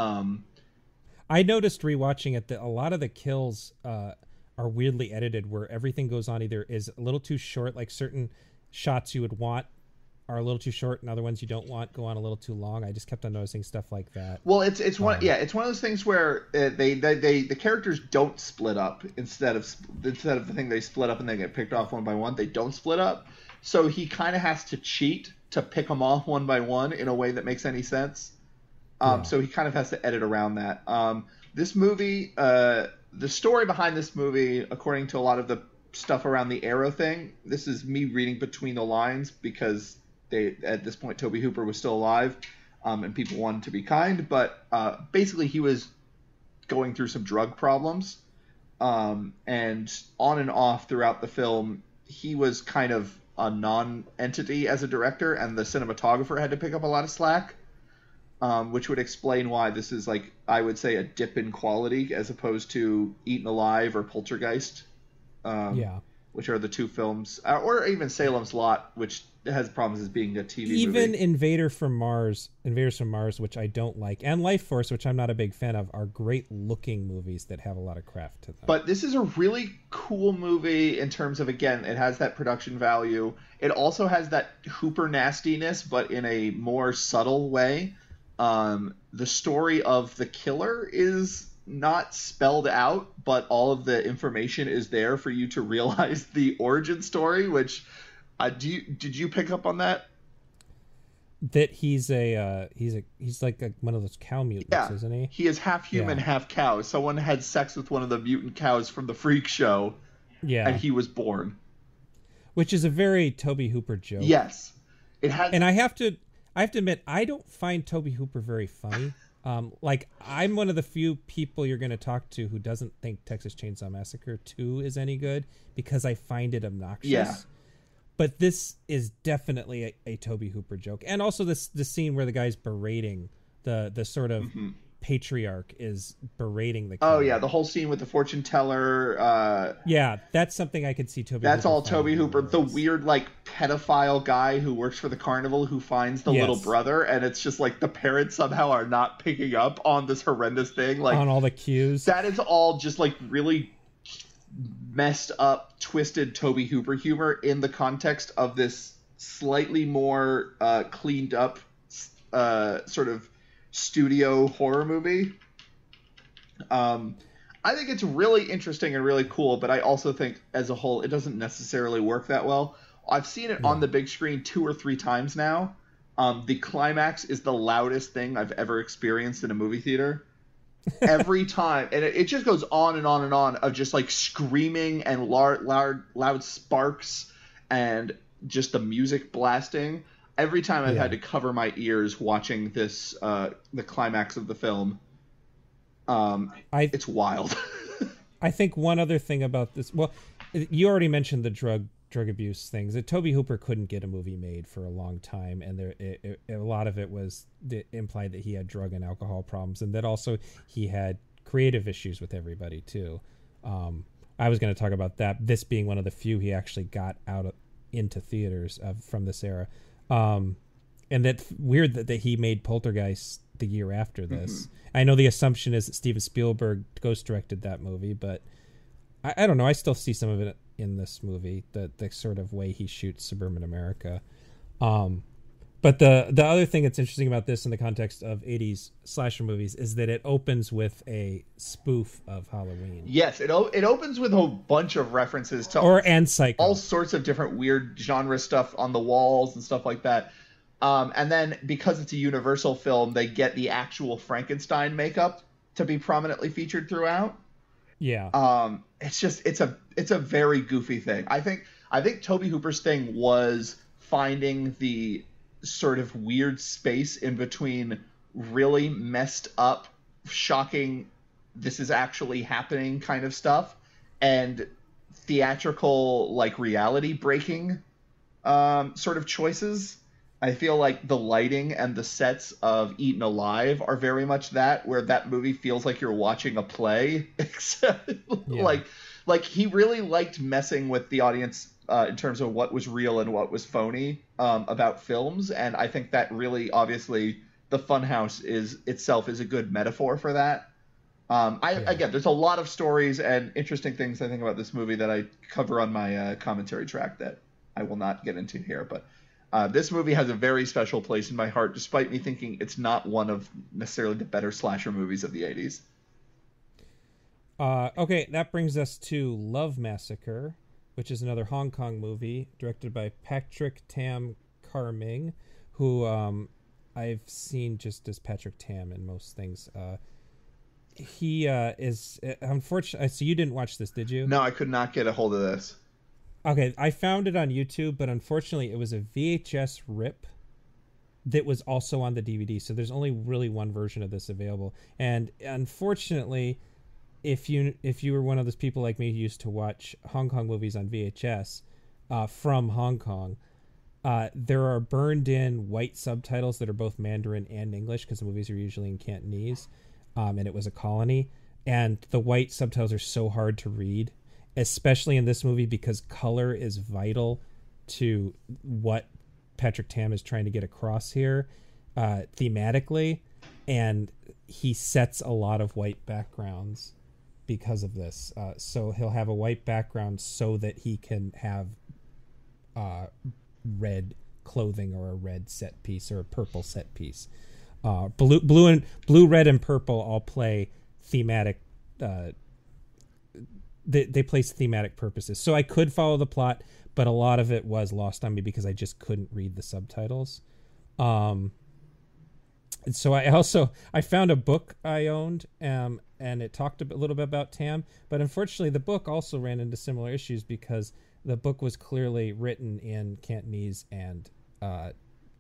I noticed rewatching it that a lot of the kills are weirdly edited, where everything goes on either is a little too short, like certain shots you would want are a little too short, and other ones you don't want go on a little too long. I just kept on noticing stuff like that. Well, it's one of those things where the characters don't split up instead of the thing they split up and they get picked off one by one. They don't split up, so he kind of has to cheat to pick them off one by one in a way that makes any sense. So he kind of has to edit around that. This movie, the story behind this movie, according to a lot of the stuff around the Arrow thing, this is me reading between the lines because at this point Tobe Hooper was still alive, and people wanted to be kind, but basically he was going through some drug problems, and on and off throughout the film he was kind of a non-entity as a director, and the cinematographer had to pick up a lot of slack, which would explain why this is, like, I would say, a dip in quality as opposed to Eaten Alive or Poltergeist, which are the two films, or even Salem's Lot, which has problems as being a TV movie. Even Invaders from Mars, which I don't like, and Life Force, which I'm not a big fan of, are great looking movies that have a lot of craft to them. But this is a really cool movie in terms of, again, it has that production value. It also has that Hooper nastiness, but in a more subtle way. The story of the killer is not spelled out, but all of the information is there for you to realize the origin story, which did you pick up on that? That he's like one of those cow mutants, isn't he? He is half human, half cow. Someone had sex with one of the mutant cows from the Freak Show, and he was born. Which is a very Tobe Hooper joke. Yes, it has. And I have to admit, I don't find Tobe Hooper very funny. Like, I'm one of the few people you're going to talk to who doesn't think Texas Chainsaw Massacre 2 is any good, because I find it obnoxious. Yeah. But this is definitely a Tobe Hooper joke. And also the scene where the guy's berating the sort of patriarch is berating the killer. Oh, yeah, the whole scene with the fortune teller. That's something I could see Tobe Hooper. That's all Tobe Hooper. The weird, like, pedophile guy who works for the carnival who finds the little brother, and it's just like the parents somehow are not picking up on this horrendous thing. Like, on all the cues. That is all just, like, really messed up, twisted Tobe Hooper humor in the context of this slightly more cleaned up sort of studio horror movie. I think it's really interesting and really cool, but I also think as a whole it doesn't necessarily work that well. I've seen it on the big screen 2 or 3 times now. The climax is the loudest thing I've ever experienced in a movie theater. Every time, and it just goes on and on and on of just like screaming and loud sparks and just the music blasting. Every time I've had to cover my ears watching this, the climax of the film. It's wild. I think one other thing about this, well, you already mentioned the drug abuse things. That Tobe Hooper couldn't get a movie made for a long time, and a lot of it was implied that he had drug and alcohol problems, and that also he had creative issues with everybody too. I was going to talk about that. This being one of the few he actually got into theaters from this era. And that weird that he made Poltergeist the year after this. I know the assumption is that Steven Spielberg ghost directed that movie, but I don't know. I still see some of it in this movie, the sort of way he shoots suburban America. But the other thing that's interesting about this in the context of 80s slasher movies is that it opens with a spoof of Halloween. Yes, it opens with a bunch of references to all sorts of different weird genre stuff on the walls and stuff like that. And then because it's a Universal film, they get the actual Frankenstein makeup to be prominently featured throughout. Yeah. It's a very goofy thing. I think Tobe Hooper's thing was finding the sort of weird space in between really messed up, shocking, this is actually happening kind of stuff, and theatrical, like, reality breaking sort of choices. I feel like the lighting and the sets of Eaten Alive are very much that, where that movie feels like you're watching a play, except like he really liked messing with the audience in terms of what was real and what was phony about films, and I think that really, obviously, the Funhouse itself is a good metaphor for that. Again, there's a lot of stories and interesting things I think about this movie that I cover on my commentary track that I will not get into here, but this movie has a very special place in my heart, despite me thinking it's not one of necessarily the better slasher movies of the 80s. Okay, that brings us to Love Massacre, which is another Hong Kong movie directed by Patrick Tam Kar-Ming, who I've seen just as Patrick Tam in most things. He is unfortunately. So you didn't watch this, did you? No, I could not get a hold of this. Okay, I found it on YouTube, but unfortunately it was a VHS rip that was also on the DVD. So there's only really one version of this available. And unfortunately, if you were one of those people like me who used to watch Hong Kong movies on VHS from Hong Kong, there are burned in white subtitles that are both Mandarin and English, because the movies are usually in Cantonese, and it was a colony. And the white subtitles are so hard to read, especially in this movie, because color is vital to what Patrick Tam is trying to get across here thematically, and he sets a lot of white backgrounds because of this. So he'll have a white background so that he can have red clothing or a red set piece or a purple set piece. Blue, red, and purple all play thematic they place thematic purposes. So I could follow the plot, but a lot of it was lost on me because I just couldn't read the subtitles. And so I found a book I owned, and it talked a little bit about Tam, but unfortunately the book also ran into similar issues because the book was clearly written in Cantonese and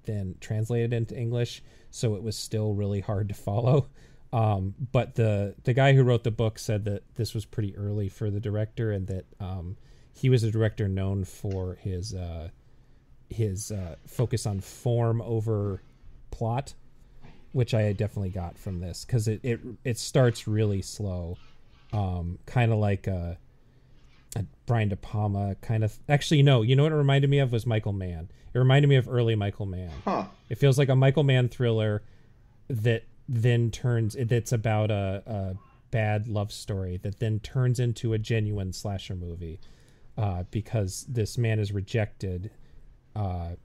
then translated into English, so it was still really hard to follow. But the guy who wrote the book said that this was pretty early for the director, and that he was a director known for his focus on form over plot, which I definitely got from this, because it starts really slow, kind of like a Brian De Palma kind of. Actually, no, you know what it reminded me of was Michael Mann. It reminded me of early Michael Mann. Huh. It feels like a Michael Mann thriller that then it's about a bad love story that then turns into a genuine slasher movie, because this man is rejected.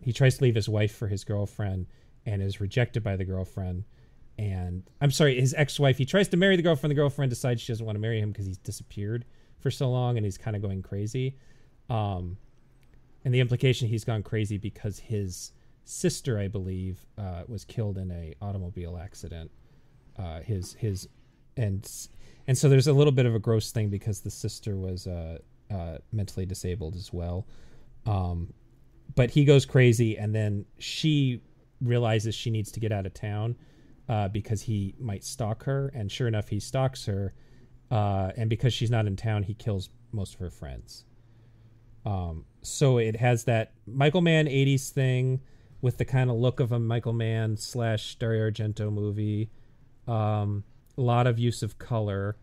He tries to leave his wife for his girlfriend and is rejected by the girlfriend. And I'm sorry, his ex-wife, he tries to marry the girlfriend. The girlfriend decides she doesn't want to marry him because he's disappeared for so long and he's kind of going crazy. And the implication, he's gone crazy because his sister, I believe, was killed in a automobile accident. And so there's a little bit of a gross thing because the sister was mentally disabled as well. But he goes crazy, and then she realizes she needs to get out of town because he might stalk her. And sure enough, he stalks her. And because she's not in town, he kills most of her friends. So it has that Michael Mann 80s thing with the kind of look of a Michael Mann / Dario Argento movie. A lot of use of color.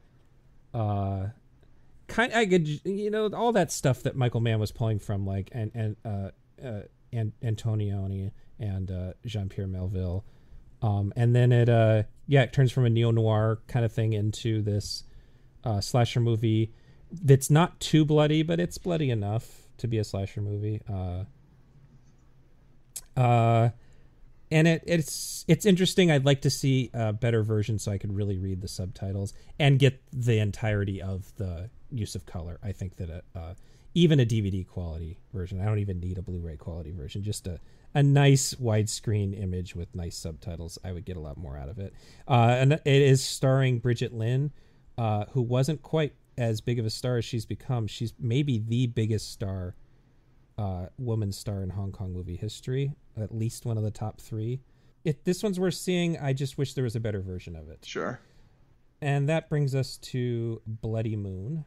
I could, all that stuff that Michael Mann was pulling from, like and Antonioni and Jean-Pierre Melville, and then it turns from a neo-noir kind of thing into this slasher movie that's not too bloody, but it's bloody enough to be a slasher movie. And it's interesting. I'd like to see a better version so I could really read the subtitles and get the entirety of the use of color. I think that even a DVD quality version, I don't even need a Blu-ray quality version, just a nice widescreen image with nice subtitles, I would get a lot more out of it. And it is starring Bridget Lin, who wasn't quite as big of a star as she's become. She's maybe the biggest woman star in Hong Kong movie history, at least one of the top 3. This one's worth seeing. I just wish there was a better version of it. Sure. And that brings us to Bloody Moon,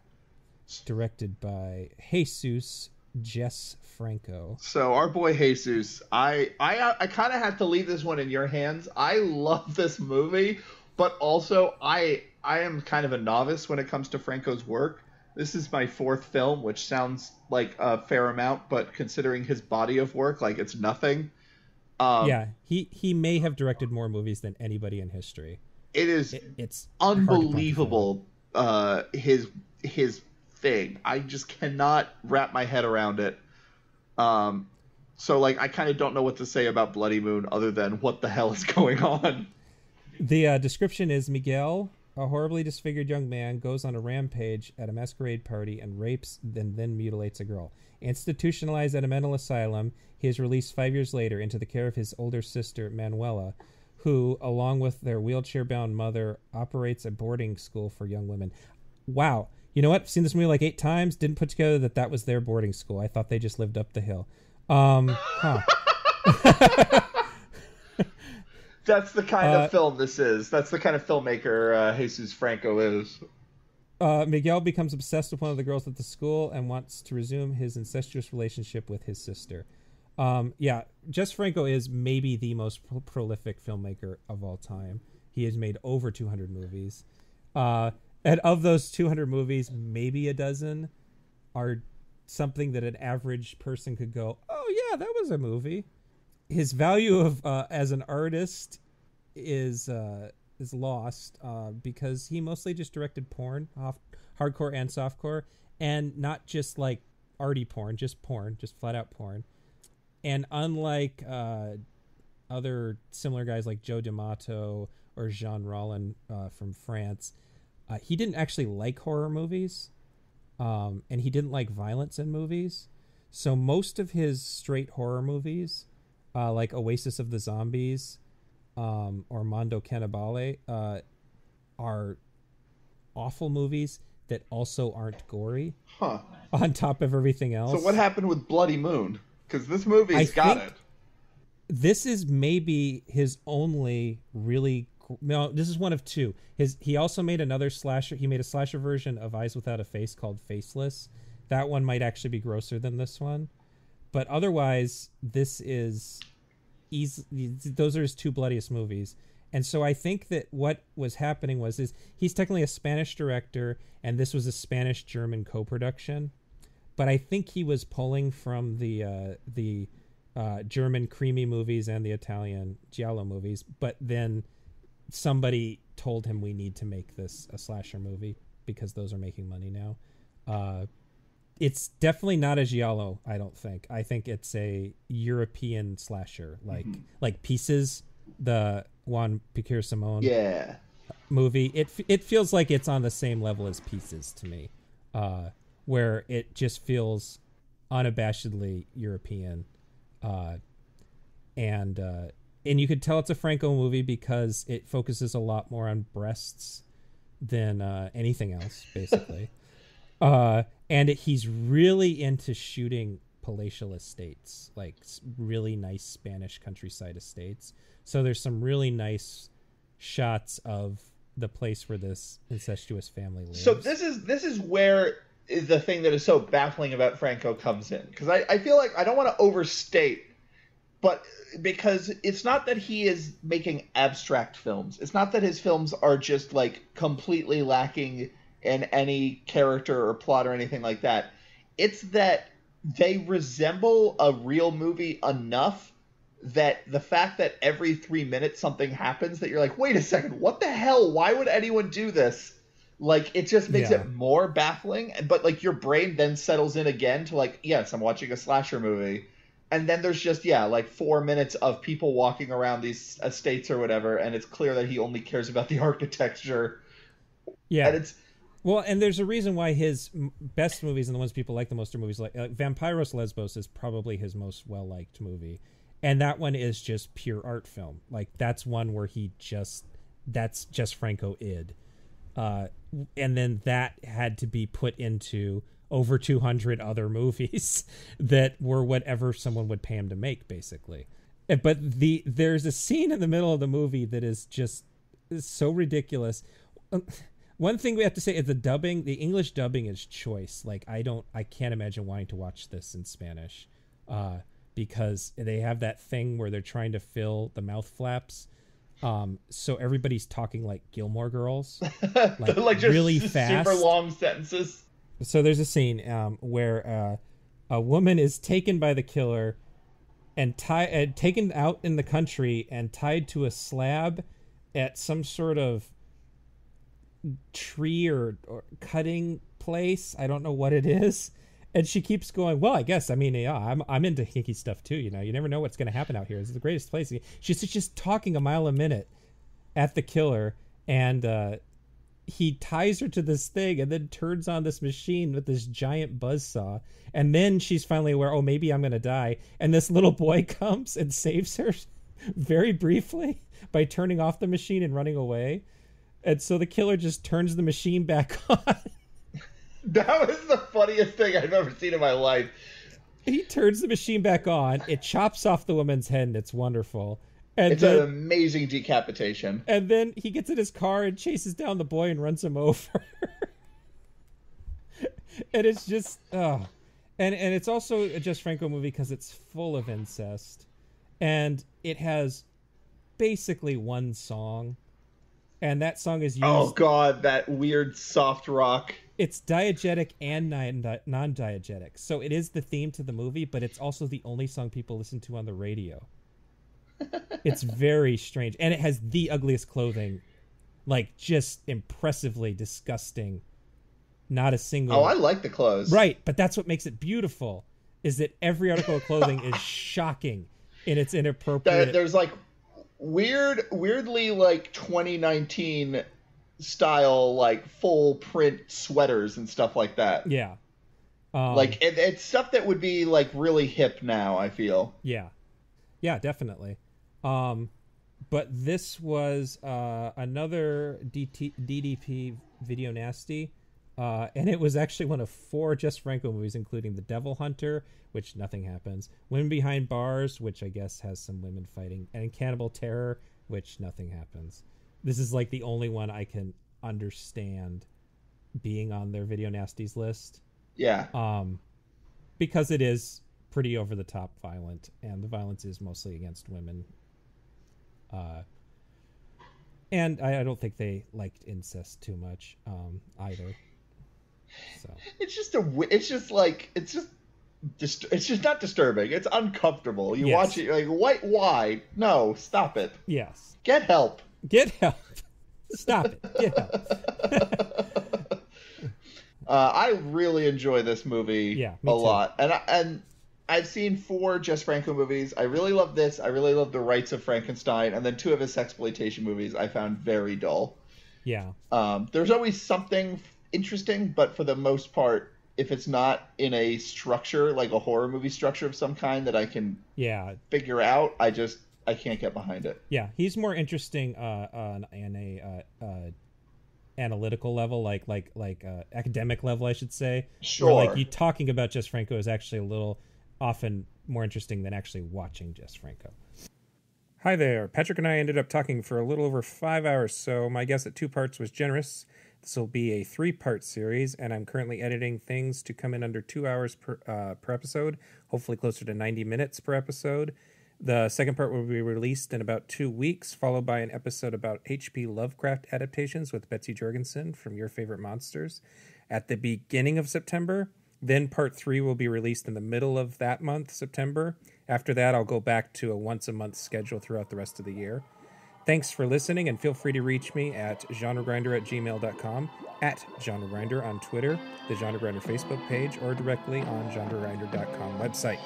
directed by Jess Franco. So our boy Jesus, I kind of have to leave this one in your hands. I love this movie, but also I am kind of a novice when it comes to Franco's work. This is my 4th film, which sounds like a fair amount, but considering his body of work, like it's nothing. He may have directed more movies than anybody in history. It's unbelievable. His thing. I just cannot wrap my head around it. So like I kind of don't know what to say about Bloody Moon other than what the hell is going on. The description is Miguel, a horribly disfigured young man, goes on a rampage at a masquerade party and rapes and then mutilates a girl. Institutionalized at a mental asylum, he is released 5 years later into the care of his older sister, Manuela, who, along with their wheelchair-bound mother, operates a boarding school for young women. Wow. You know what? I've seen this movie like 8 times. Didn't put together that was their boarding school. I thought they just lived up the hill. That's the kind of film this is. That's the kind of filmmaker Jesus Franco is. Miguel becomes obsessed with one of the girls at the school and wants to resume his incestuous relationship with his sister. Jess Franco is maybe the most prolific filmmaker of all time. He has made over 200 movies. And of those 200 movies, maybe a dozen are something that an average person could go, oh yeah, that was a movie. His value of as an artist is lost because he mostly just directed porn, hardcore and softcore, and not just like arty porn, just flat out porn. And unlike other similar guys like Joe D'Amato or Jean Rollin from France, he didn't actually like horror movies, and he didn't like violence in movies. So most of his straight horror movies, like Oasis of the Zombies or Mondo Cannibale, are awful movies that also aren't gory. Huh. On top of everything else. So what happened with Bloody Moon? Because this movie's got it. This is maybe his only really... No, this is one of 2. He also made another slasher. He made a slasher version of Eyes Without a Face called Faceless. That one might actually be grosser than this one. But otherwise, this is easy. Those are his 2 bloodiest movies. And so I think that what was happening is he's technically a Spanish director, and this was a Spanish-German co-production. But I think he was pulling from the German creamy movies and the Italian giallo movies. But then somebody told him we need to make this a slasher movie because those are making money now. It's definitely not a giallo, I don't think. I think it's a European slasher, like Pieces, the Juan Piquer Simon movie. It feels like it's on the same level as Pieces to me, where it just feels unabashedly European, and you could tell it's a Franco movie because it focuses a lot more on breasts than anything else, basically. And he's really into shooting palatial estates, like really nice Spanish countryside estates. So there's some really nice shots of the place where this incestuous family lives. So this is where the thing that is so baffling about Franco comes in. Because I feel like I don't want to overstate, but because it's not that he is making abstract films. It's not that his films are just like completely lacking in any character or plot or anything like that. It's that they resemble a real movie enough that the fact that every 3 minutes something happens that you're like, wait a second, what the hell? Why would anyone do this? Like, it just makes it more baffling. But, like, your brain then settles in again to, like, yes, I'm watching a slasher movie. And then there's just, like 4 minutes of people walking around these estates or whatever, and it's clear that he only cares about the architecture. Yeah. And it's... Well, and there's a reason why his best movies and the ones people like the most are movies like Vampiros Lesbos is probably his most well-liked movie. And that one is just pure art film. Like, that's one where that's just Franco-id. And then that had to be put into over 200 other movies that were whatever someone would pay him to make, basically. But there's a scene in the middle of the movie that is so ridiculous. One thing we have to say is the English dubbing is choice. Like, I can't imagine wanting to watch this in Spanish, because they have that thing where they're trying to fill the mouth flaps. So everybody's talking like Gilmore Girls, like just really fast, super long sentences. So there's a scene where a woman is taken by the killer and taken out in the country and tied to a slab at some sort of tree or cutting place. I don't know what it is. And she keeps going, well, I guess, I mean, yeah, I'm into kinky stuff too, you know. You never know what's going to happen out here. It's the greatest place. She's just talking a mile a minute at the killer, and he ties her to this thing and then turns on this machine with this giant buzzsaw. And then she's finally aware, oh, maybe I'm going to die. And this little boy comes and saves her very briefly by turning off the machine and running away. And so the killer just turns the machine back on. That was the funniest thing I've ever seen in my life. He turns the machine back on. It chops off the woman's head, and it's wonderful. And it's an amazing decapitation. And then he gets in his car and chases down the boy and runs him over. And it's just... And it's also a Jess Franco movie because it's full of incest. And it has basically one song. And that song is used... Oh, God, that weird soft rock... It's diegetic and non-diegetic. So it is the theme to the movie, but it's also the only song people listen to on the radio. It's very strange. And it has the ugliest clothing. Like, just impressively disgusting. Not a single... Oh, I like the clothes. Right, but that's what makes it beautiful, is that every article of clothing is shocking in its inappropriate... There's, like, weirdly, like, 2019... style, like full print sweaters and stuff like that. Yeah. Like it's stuff that would be like really hip now, I feel. Yeah. Yeah, definitely. But this was another DDP Video Nasty. And it was actually one of 4 Jess Franco movies, including The Devil Hunter, which nothing happens, Women Behind Bars, which I guess has some women fighting, and Cannibal Terror, which nothing happens. This is like the only one I can understand being on their Video Nasties list. Yeah. Because it is pretty over the top violent, and the violence is mostly against women. And I don't think they liked incest too much either. So it's just not disturbing. It's uncomfortable. You watch it, you're like, why? No, stop it. Yes. Get help. Get help. Stop it. Get help. I really enjoy this movie a lot. And I've seen 4 Jess Franco movies. I really love this. I really love The Rites of Frankenstein. And then 2 of his sexploitation movies I found very dull. Yeah. There's always something interesting, but for the most part, if it's not in a structure, like a horror movie structure of some kind that I can figure out, I can't get behind it. Yeah, he's more interesting on a analytical level, like academic level, I should say. Sure. Where, like, you talking about Jess Franco is actually a little often more interesting than actually watching Jess Franco. Hi there. Patrick and I ended up talking for a little over 5 hours, so my guess at 2 parts was generous. This will be a 3-part series, and I'm currently editing things to come in under 2 hours per episode, hopefully closer to 90 minutes per episode. The second part will be released in about 2 weeks, followed by an episode about H.P. Lovecraft adaptations with Betsy Jorgensen from Your Favorite Monsters at the beginning of September. Then part 3 will be released in the middle of that month, September. After that, I'll go back to a once-a-month schedule throughout the rest of the year. Thanks for listening, and feel free to reach me at genregrinder@gmail.com, at genregrinder on Twitter, the Genre Grinder Facebook page, or directly on genregrinder.com website.